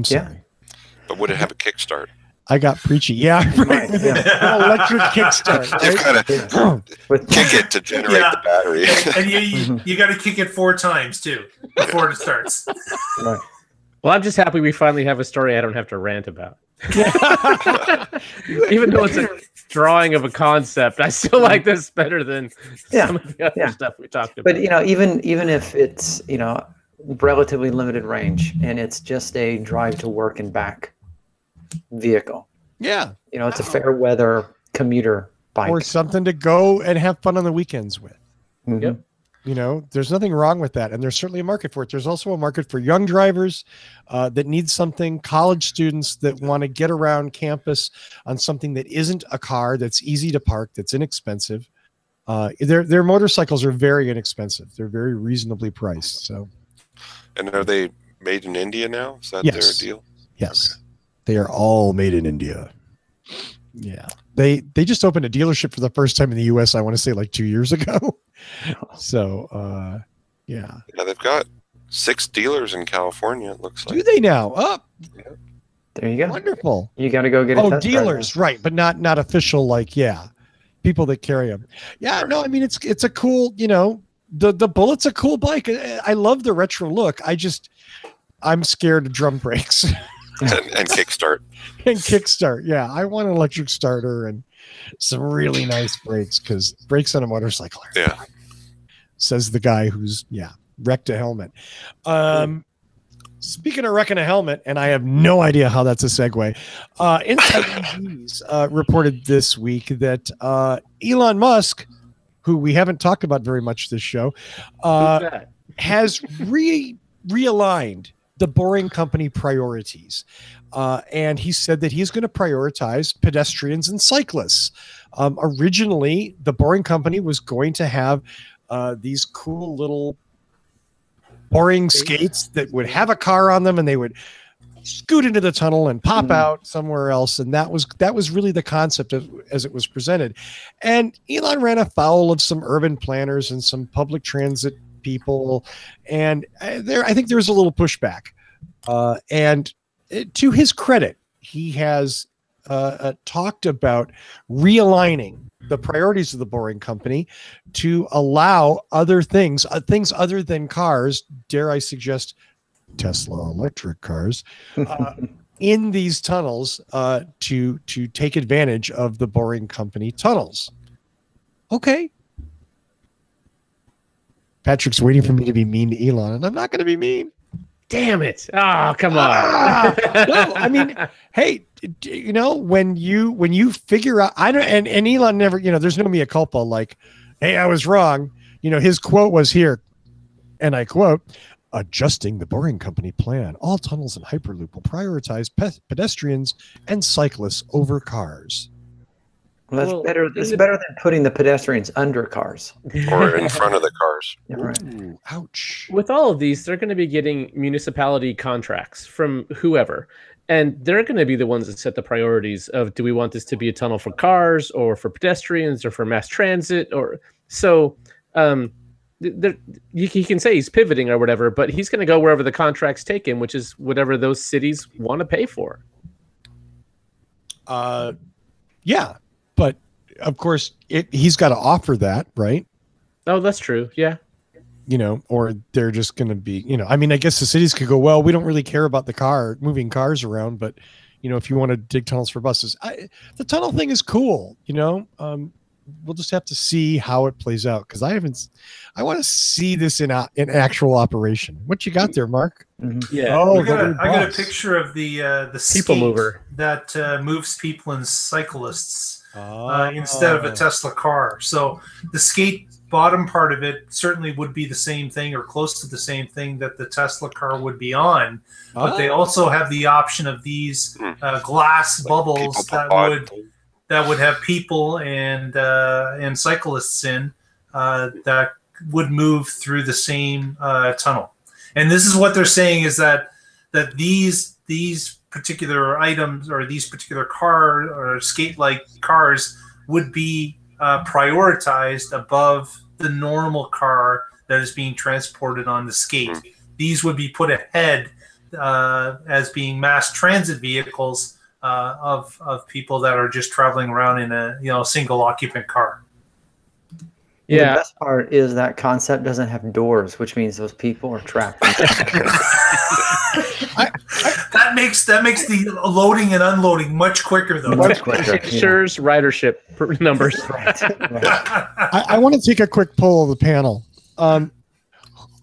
sorry. Yeah. But would it have a kickstart? I got preachy. Yeah, right. An electric kickstart. Right? You've got to kick it to generate the battery. And you got to kick it 4 times too before it starts. Right. Well, I'm just happy we finally have a story I don't have to rant about. Even though it's a drawing of a concept, I still like this better than some of the other stuff we talked about. But even if it's relatively limited range and it's just a drive to work and back vehicle. Yeah. It's a fair weather commuter bike. Or something to go and have fun on the weekends with. Mm-hmm. Yep. There's nothing wrong with that. And there's certainly a market for it. There's also a market for young drivers that need something, college students that want to get around campus on something that isn't a car, that's easy to park, that's inexpensive. Their motorcycles are very inexpensive. They're very reasonably priced. So. And are they made in India now? Is that their deal? Yes. Okay. They are all made in India. Yeah. They just opened a dealership for the first time in the US, I want to say like 2 years ago. So, yeah. Yeah, they've got 6 dealers in California, it looks like. Do they now? Oh, there you go. Wonderful. You got to go get a dealers, right. But not official, people that carry them. Yeah, no, I mean, it's a cool, the Bullet's a cool bike. I love the retro look. I'm scared of drum brakes. and kickstart. And kickstart. Yeah. I want an electric starter and some really nice brakes because brakes on a motorcycle are says the guy who's wrecked a helmet. Speaking of wrecking a helmet, and I have no idea how that's a segue. Inside EVs reported this week that Elon Musk, who we haven't talked about very much this show, has realigned the Boring Company priorities. And he said that he's going to prioritize pedestrians and cyclists. Originally, the Boring Company was going to have these cool little boring skates that would have a car on them and they would scoot into the tunnel and pop out somewhere else. And that was really the concept as it was presented. And Elon ran afoul of some urban planners and some public transit people. And I think there's a little pushback. And to his credit, he has talked about realigning the priorities of the Boring Company to allow other things other than cars, dare I suggest Tesla electric cars, in these tunnels to take advantage of the Boring Company tunnels. Okay. Patrick's waiting for me to be mean to Elon, and I'm not going to be mean. Damn it! Oh, come on. No, I mean, hey, you know, when you figure out, I don't, and Elon never, you know, there's no mea culpa. Like, hey, I was wrong. You know, his quote was here, and I quote: "Adjusting the Boring Company plan, all tunnels and Hyperloop will prioritize pedestrians and cyclists over cars." Well, that's better. It's better than putting the pedestrians under cars or in front of the cars. Yeah, right. Ooh, ouch. With all of these, they're going to be getting municipality contracts from whoever. And they're going to be the ones that set the priorities of, do we want this to be a tunnel for cars or for pedestrians or for mass transit? Or so he can say he's pivoting or whatever, but he's going to go wherever the contracts take him, which is whatever those cities want to pay for. Yeah. But of course, he's got to offer that, right? Oh, that's true. Yeah. You know, or they're just going to be, you know, I mean, I guess the cities could go, well, we don't really care about the moving cars around, but, you know, if you want to dig tunnels for buses, the tunnel thing is cool, you know. We'll just have to see how it plays out, because I want to see this in actual operation. What you got there, Mark? Mm-hmm. Yeah. Oh, I got a picture of the people skate mover that moves people and cyclists instead of a Tesla car. So the skate bottom part of it certainly would be the same thing or close to the same thing that the Tesla car would be on. But they also have the option of these glass bubbles that would have people and cyclists in that would move through the same tunnel. And this is what they're saying, is that these particular items or these particular car or skate-like cars would be prioritized above the normal car that is being transported on the skate. These would be put ahead as being mass transit vehicles of people that are just traveling around in a single occupant car. Yeah. The best part is that concept doesn't have doors, which means those people are trapped. That makes the loading and unloading much quicker, though. Much quicker. Ensures ridership numbers. Right. I want to take a quick poll of the panel.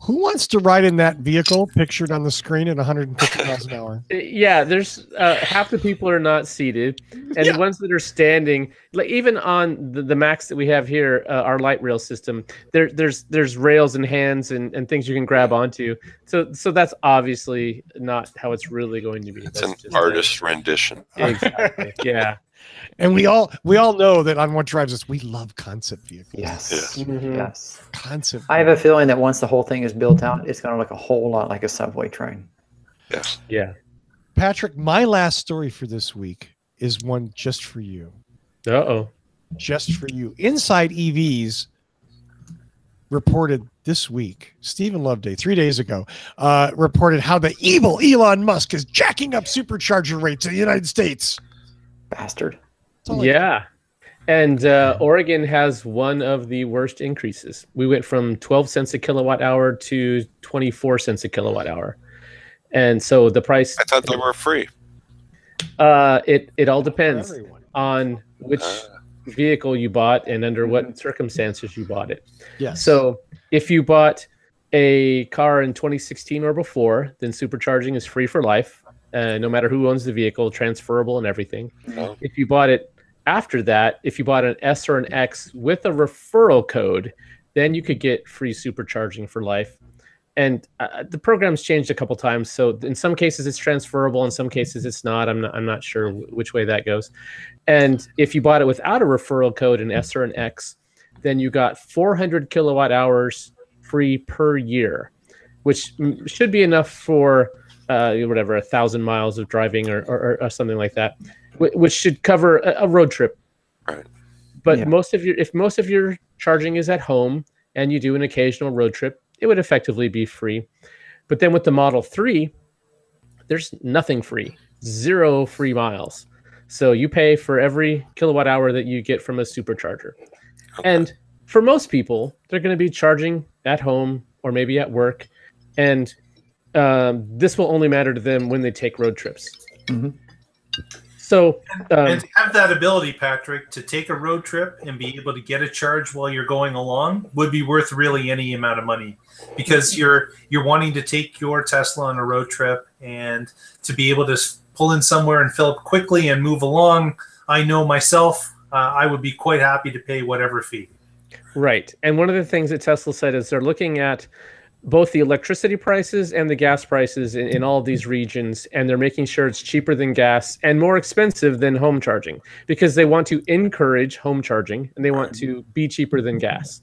Who wants to ride in that vehicle pictured on the screen at 150 miles an hour? Yeah, there's half the people are not seated, and the ones that are standing, like even on the Max that we have here, our light rail system, there's rails and hands and things you can grab onto. So that's obviously not how it's really going to be. It's an artist rendition. Exactly. Yeah. And we all know that on What Drives Us, we love concept vehicles. Yes. Mhm. Yes. Concept. I have a feeling that once the whole thing is built out, it's going to look a whole lot like a subway train. Yes. Yeah. Patrick, my last story for this week is one just for you. Uh-oh. Just for you. Inside EVs reported this week, Stephen Loveday, 3 days ago, reported how the evil Elon Musk is jacking up supercharger rates in the United States. Bastard. Yeah. And Oregon has one of the worst increases. We went from 12 cents a kilowatt hour to 24 cents a kilowatt hour. And so the price... I thought they were free. It all depends on which vehicle you bought and under what circumstances you bought it. Yes. So if you bought a car in 2016 or before, then supercharging is free for life, no matter who owns the vehicle, transferable and everything. No. If you bought it after that, if you bought an S or an X with a referral code, then you could get free supercharging for life. And the program's changed a couple times. So in some cases it's transferable, in some cases it's not. I'm not sure which way that goes. And if you bought it without a referral code, an S or an X, then you got 400 kilowatt hours free per year, which should be enough for whatever, 1,000 miles of driving or something like that, which should cover a road trip. Right. But Yeah. if most of your charging is at home and you do an occasional road trip, it would effectively be free. But then with the Model 3, there's nothing free, 0 free miles. So you pay for every kilowatt hour that you get from a supercharger. Okay. And for most people, they're going to be charging at home or maybe at work. And this will only matter to them when they take road trips. Mhm. So, And to have that ability, Patrick, to take a road trip and be able to get a charge while you're going along would be worth really any amount of money, because you're wanting to take your Tesla on a road trip and to be able to pull in somewhere and fill up quickly and move along. I know myself, I would be quite happy to pay whatever fee. right. And one of the things that Tesla said is they're looking at both the electricity prices and the gas prices in all of these regions, and they're making sure it's cheaper than gas and more expensive than home charging, because they want to encourage home charging and they want to be cheaper than gas.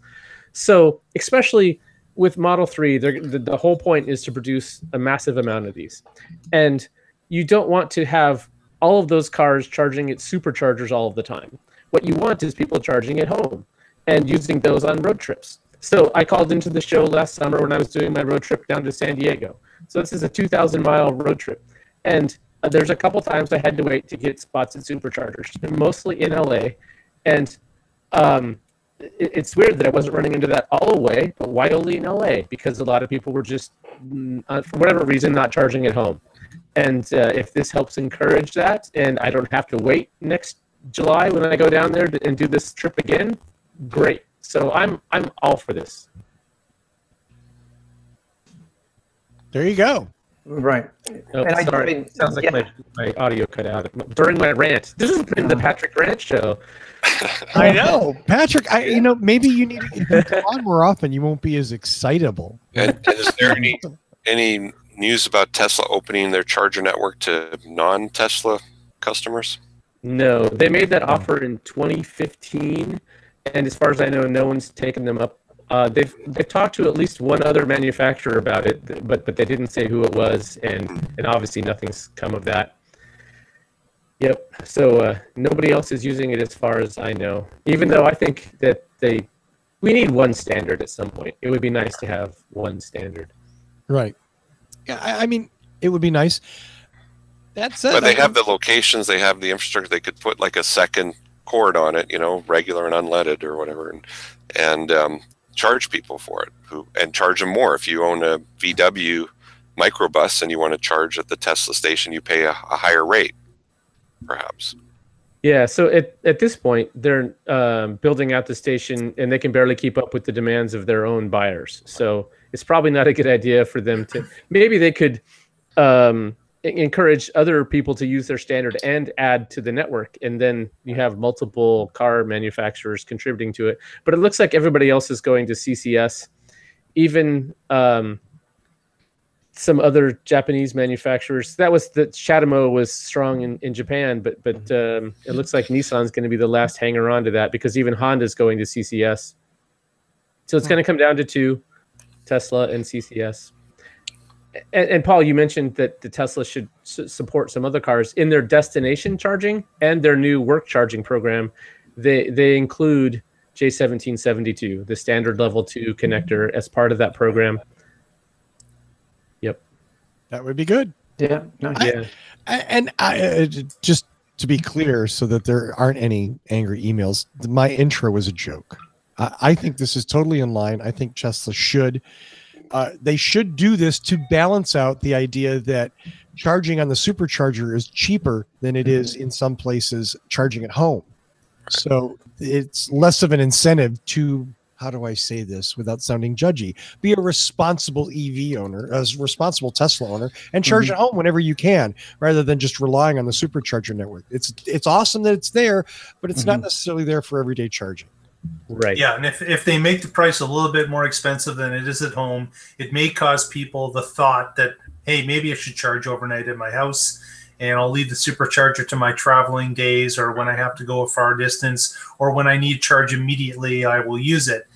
So especially with Model 3, the whole point is to produce a massive amount of these. And you don't want to have all of those cars charging at superchargers all of the time. What you want is people charging at home and using those on road trips. So I called into the show last summer when I was doing my road trip down to San Diego. So this is a 2,000-mile road trip. And there's a couple times I had to wait to get spots at superchargers, mostly in LA. And it's weird that I wasn't running into that all the way, but why only in LA? Because a lot of people were just, for whatever reason, not charging at home. And if this helps encourage that, and I don't have to wait next July when I go down there and do this trip again, great. So I'm all for this. There you go. Right. Oh, And sorry. Sounds like my audio cut out during my rant. This has been the Patrick Rant Show. I know, Patrick. Maybe you need to get on more often. You won't be as excitable. And is there any news about Tesla opening their charger network to non-Tesla customers? No, they made that offer in 2015, and as far as I know, no one's taken them up. They've talked to at least one other manufacturer about it, but they didn't say who it was, and obviously nothing's come of that. Yep. So nobody else is using it as far as I know. Even though I think that we need one standard at some point. It would be nice to have one standard. Right. Yeah. I mean, it would be nice. That's it. But they have the locations, they have the infrastructure. They could put like a second cord on it, regular and unleaded or whatever, and charge people for it, and charge them more. If you own a VW microbus and you want to charge at the Tesla station, you pay a higher rate, perhaps. Yeah, so at this point, they're building out the station, and they can barely keep up with the demands of their own buyers. So it's probably not a good idea for them to. Maybe they could encourage other people to use their standard and add to the network, and then you have multiple car manufacturers contributing to it. But it looks like everybody else is going to CCS. Even some other Japanese manufacturers. That was the Shademo was strong in Japan, but it looks like Nissan's going to be the last hanger on to that, because even Honda's going to CCS. So it's going to come down to two, Tesla and CCS. And Paul, you mentioned that the Tesla should support some other cars in their destination charging and their new work charging program. They include J1772, the standard level 2 connector, as part of that program. Yep, that would be good. Yeah, nice. I just to be clear, so that there aren't any angry emails, my intro was a joke. I think this is totally in line. I think Tesla should. They should do this to balance out the idea that charging on the supercharger is cheaper than it is in some places charging at home. So it's less of an incentive to, how do I say this without sounding judgy, be a responsible EV owner, a responsible Tesla owner, and charge at home whenever you can, rather than just relying on the supercharger network. It's awesome that it's there, but it's not necessarily there for everyday charging. Right. Yeah, and if they make the price a little bit more expensive than it is at home, it may cause people the thought that, hey, maybe I should charge overnight at my house, and I'll leave the supercharger to my traveling days, or when I have to go a far distance, or when I need charge immediately, I will use it.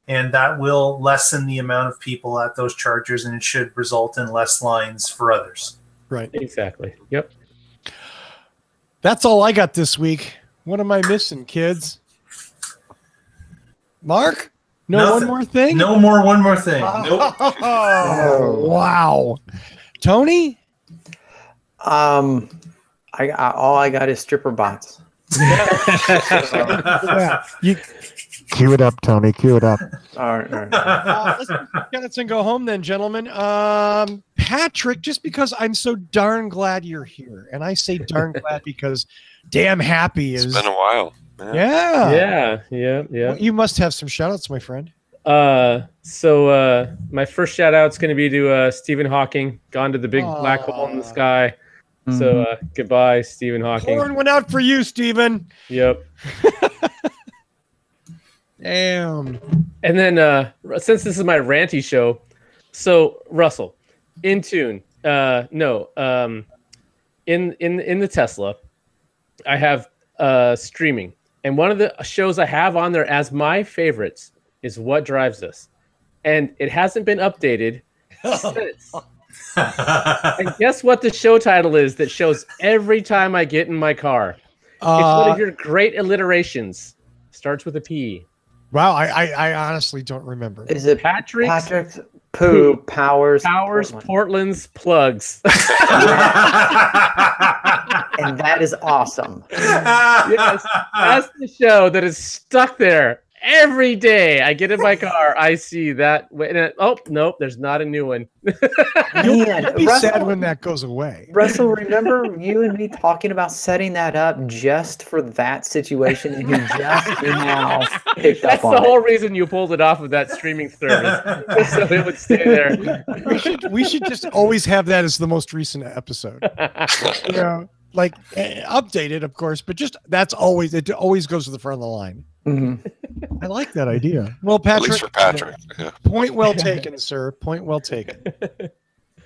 And that will lessen the amount of people at those chargers, and it should result in less lines for others. Right. Exactly. Yep. That's all I got this week. What am I missing, kids? Mark? Nothing. One more thing? No more one more thing. Nope. Oh, wow. Tony? All I got is stripper bots. You cue it up, Tony. Cue it up. All right. Let's get it and go home then, gentlemen. Patrick, just because I'm so darn glad you're here, and I say darn glad because damn happy is. It's been a while. Yeah. Yeah. Well, you must have some shout outs, my friend. So my first shout out is going to be to Stephen Hawking, gone to the big black hole in the sky. So goodbye, Stephen Hawking. Pouring one out for you, Stephen. Yep. Damn. And then since this is my ranty show, so Russell, in tune. In the Tesla, I have streaming, and one of the shows I have on there as my favorites is What Drives Us, and it hasn't been updated since. And guess what the show title is that shows every time I get in my car? It's one of your great alliterations. Starts with a P. Wow, I honestly don't remember. Is it Patrick's Poo Powers Portland's Plugs? And that is awesome. Yes, that's the show that is stuck there every day. I get in my car, I see that. Oh nope, there's not a new one. You'll be sad when that goes away. Russell, remember you and me talking about setting that up just for that situation, and you just now picked That's up on the whole it. reason you pulled it off of that streaming service, just so it would stay there. We should just always have that as the most recent episode. You know, like updated, of course, but just it always goes to the front of the line. Mm-hmm. I like that idea. Well, At Patrick, least for Patrick. Yeah. point well taken, sir. Point well taken.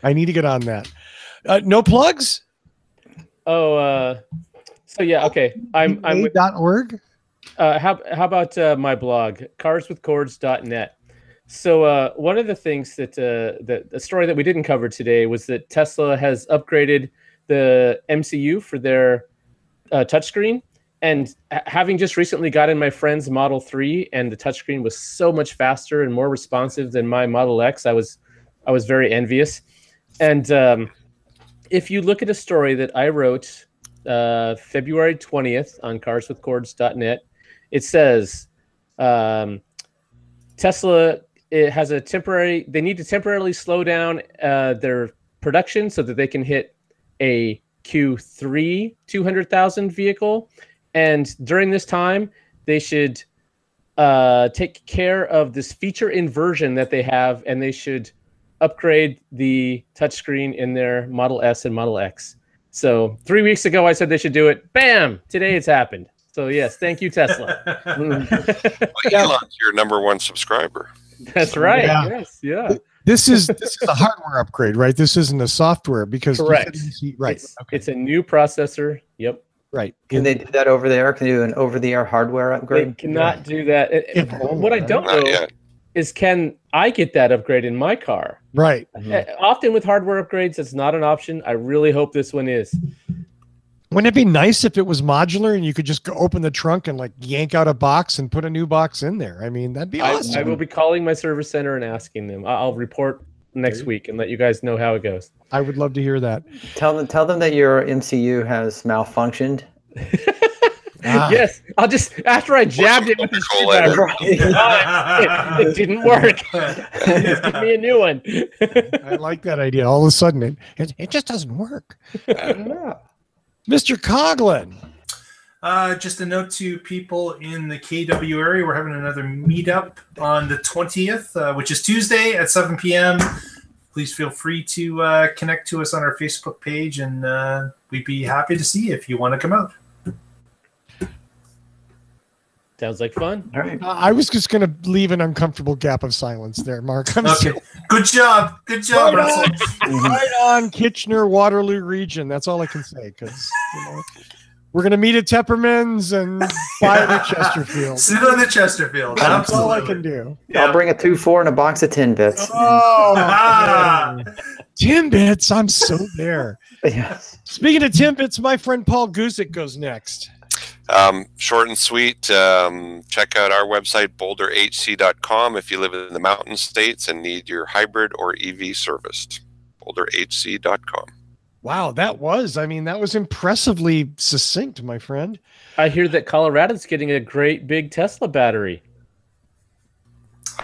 I need to get on that. No plugs? So yeah, okay. I'm with .org. how about my blog, carswithcords.net. So one of the things that the story that we didn't cover today was that Tesla has upgraded the MCU for their touchscreen. And having just recently gotten my friend's Model 3, and the touchscreen was so much faster and more responsive than my Model X, I was very envious. And if you look at a story that I wrote February 20th on carswithcords.net, it says Tesla has they need to temporarily slow down their production so that they can hit a Q3 200,000 vehicle. And during this time, they should take care of this feature inversion that they have, and they should upgrade the touchscreen in their Model S and Model X. So 3 weeks ago, I said they should do it. Bam! Today it's happened. So yes, thank you, Tesla. Well, Elon's your #1 subscriber. That's right. Yeah. Yes, yeah. This is a hardware upgrade, right? This isn't a software because Correct. Right. It's a new processor. Yep. Right. Can they do that over there? Can they do an over-the-air hardware They upgrade? cannot do that. What I don't Not know yet. is, can I get that upgrade in my car? Right. Often with hardware upgrades, it's not an option. I really hope this one is. Wouldn't it be nice if it was modular and you could just go open the trunk and like yank out a box and put a new box in there? I mean, that'd be awesome. I will be calling my service center and asking them. I'll report next week and let you guys know how it goes. I would love to hear that. Tell them that your MCU has malfunctioned. Yes, I'll just, after I jabbed it with the Coca-Cola screwdriver, it didn't work. Just give me a new one. I like that idea. All of a sudden, it just doesn't work. Yeah. Mr. Coughlin. Just a note to people in the KW area, we're having another meetup on the 20th, which is Tuesday at 7 p.m. Please feel free to connect to us on our Facebook page, and we'd be happy to see you if you want to come out. Sounds like fun. All right. I was just going to leave an uncomfortable gap of silence there, Mark. I'm Okay. sorry. Good job. Good job, Right Russell. Right on, Kitchener, Waterloo region. That's all I can say, because we're going to meet at Tepperman's and buy it at Chesterfield. Sit on the Chesterfield. That's all I Absolutely. can do. I'll bring a 2-4 and a box of 10 bits. Oh, Ah. 10 bits. I'm so there. Yes. Speaking of 10 bits, my friend Paul Guzik goes next. Short and sweet. Check out our website, boulderhc.com, if you live in the mountain states and need your hybrid or EV serviced. boulderhc.com. Wow, that was impressively succinct, my friend. I hear that Colorado's getting a great big Tesla battery.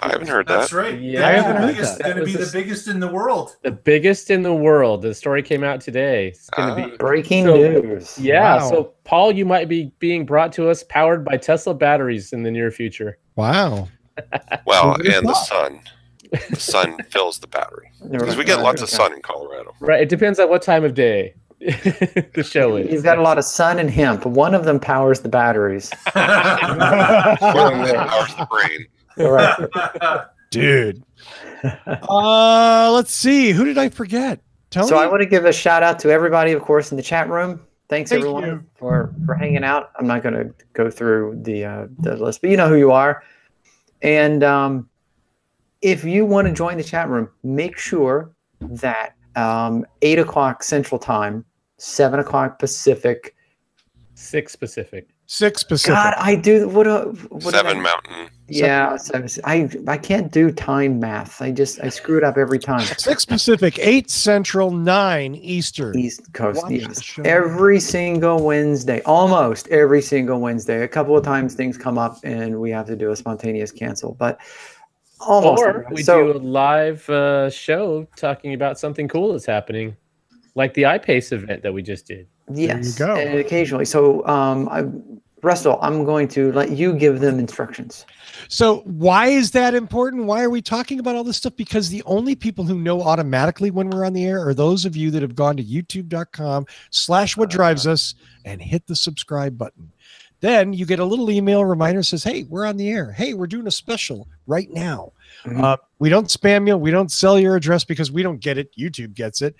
I haven't heard that. That's right. Yeah, I haven't heard It's that. going to be the biggest in the world. The biggest in the world. The story came out today. It's going to be Breaking So- news. Yeah, Wow. so Paul, you might be being brought to us powered by Tesla batteries in the near future. Wow. Well, Who would've and the thought? sun. The sun fills the battery. Because we get lots of sun in Colorado. Right, it depends on what time of day the show is. You've got a lot of sun and hemp. One of them powers the batteries. Powers the brain. All right. Dude. Let's see. Who did I forget? Tony? So I want to give a shout out to everybody, of course, in the chat room. Thanks Thank everyone you. for hanging out. I'm not going to go through the list, but you know who you are. And if you want to join the chat room, make sure that 8 o'clock Central Time, 7 o'clock Pacific. 6 Pacific. 6 Pacific. God, I do what 7 Mountain. Yeah, I can't do time math. I screw it up every time. 6 Pacific, 8 Central, 9 Eastern. East Coast, Watch the yes. show. Every single Wednesday, almost every single Wednesday. A couple of times things come up and we have to do a spontaneous cancel, but almost. Or we do a live show talking about something cool that's happening, like the iPace event that we just did. Yes, There you go. and occasionally. So, Russell, I'm going to let you give them instructions. So why is that important? Why are we talking about all this stuff? Because the only people who know automatically when we're on the air are those of you that have gone to youtube.com/whatdrivesus and hit the subscribe button. Then you get a little email reminder that says, hey, we're on the air. Hey, we're doing a special right now. Mhm. We don't spam you. We don't sell your address because we don't get it. YouTube gets it.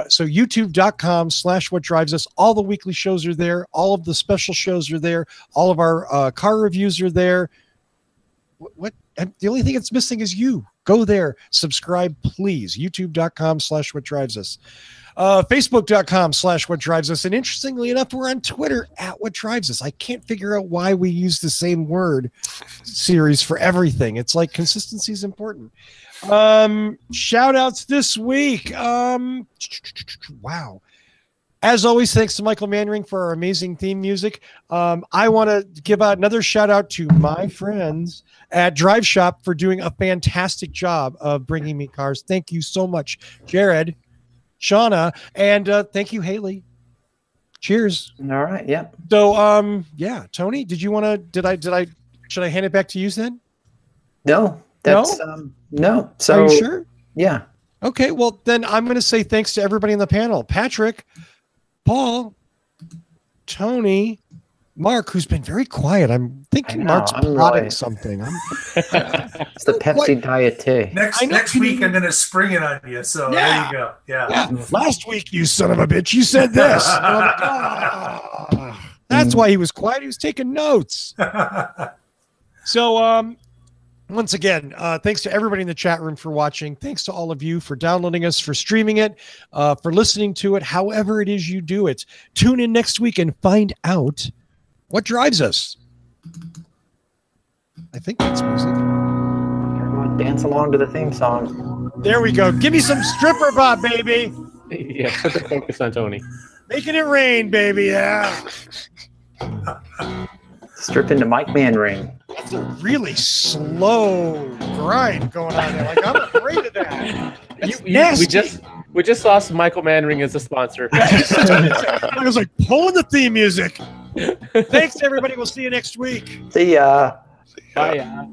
So youtube.com/whatdrivesus. All the weekly shows are there. All of the special shows are there. All of our car reviews are there. What the only thing it's missing is you. Go there, subscribe, please. youtube.com/whatdrivesus. Facebook.com/whatdrivesus. And interestingly enough, we're on Twitter @whatdrivesus. I can't figure out why we use the same word series for everything. It's like consistency is important. Shout outs this week. Wow. As always, thanks to Michael Manring for our amazing theme music. I want to give out another shout out to my friends at Drive Shop for doing a fantastic job of bringing me cars. Thank you so much, Jared, Shauna, and thank you, Haley. Cheers. All right. Yep. So, yeah, Tony, did you want to? Should I hand it back to you then? No. That's no. So Are you sure? Yeah. Okay. Well, then I'm going to say thanks to everybody in the panel: Patrick, Paul, Tony, Mark, who's been very quiet. I'm thinking Mark's I'm plotting really- something. It's the Pepsi Diet tea. Next week, I'm going to spring it on you. So there you go. Yeah. Last week, you son of a bitch, you said this. And I'm like, "Ah." That's why he was quiet. He was taking notes. So, once again, thanks to everybody in the chat room for watching. Thanks to all of you for downloading us, for streaming it, for listening to it, however it is you do it. Tune in next week and find out what drives us. I think that's music. Everyone dance along to the theme song. There we go. Give me some stripper bop, baby. Yeah, put the focus on Tony. Making it rain, baby. Yeah. Strip into Mike Manring. That's a really slow grind going on there. Like, I'm afraid of that. It's nasty. We just lost Michael Manring as a sponsor. I was like pulling the theme music. Thanks, everybody. We'll see you next week. See ya. Bye.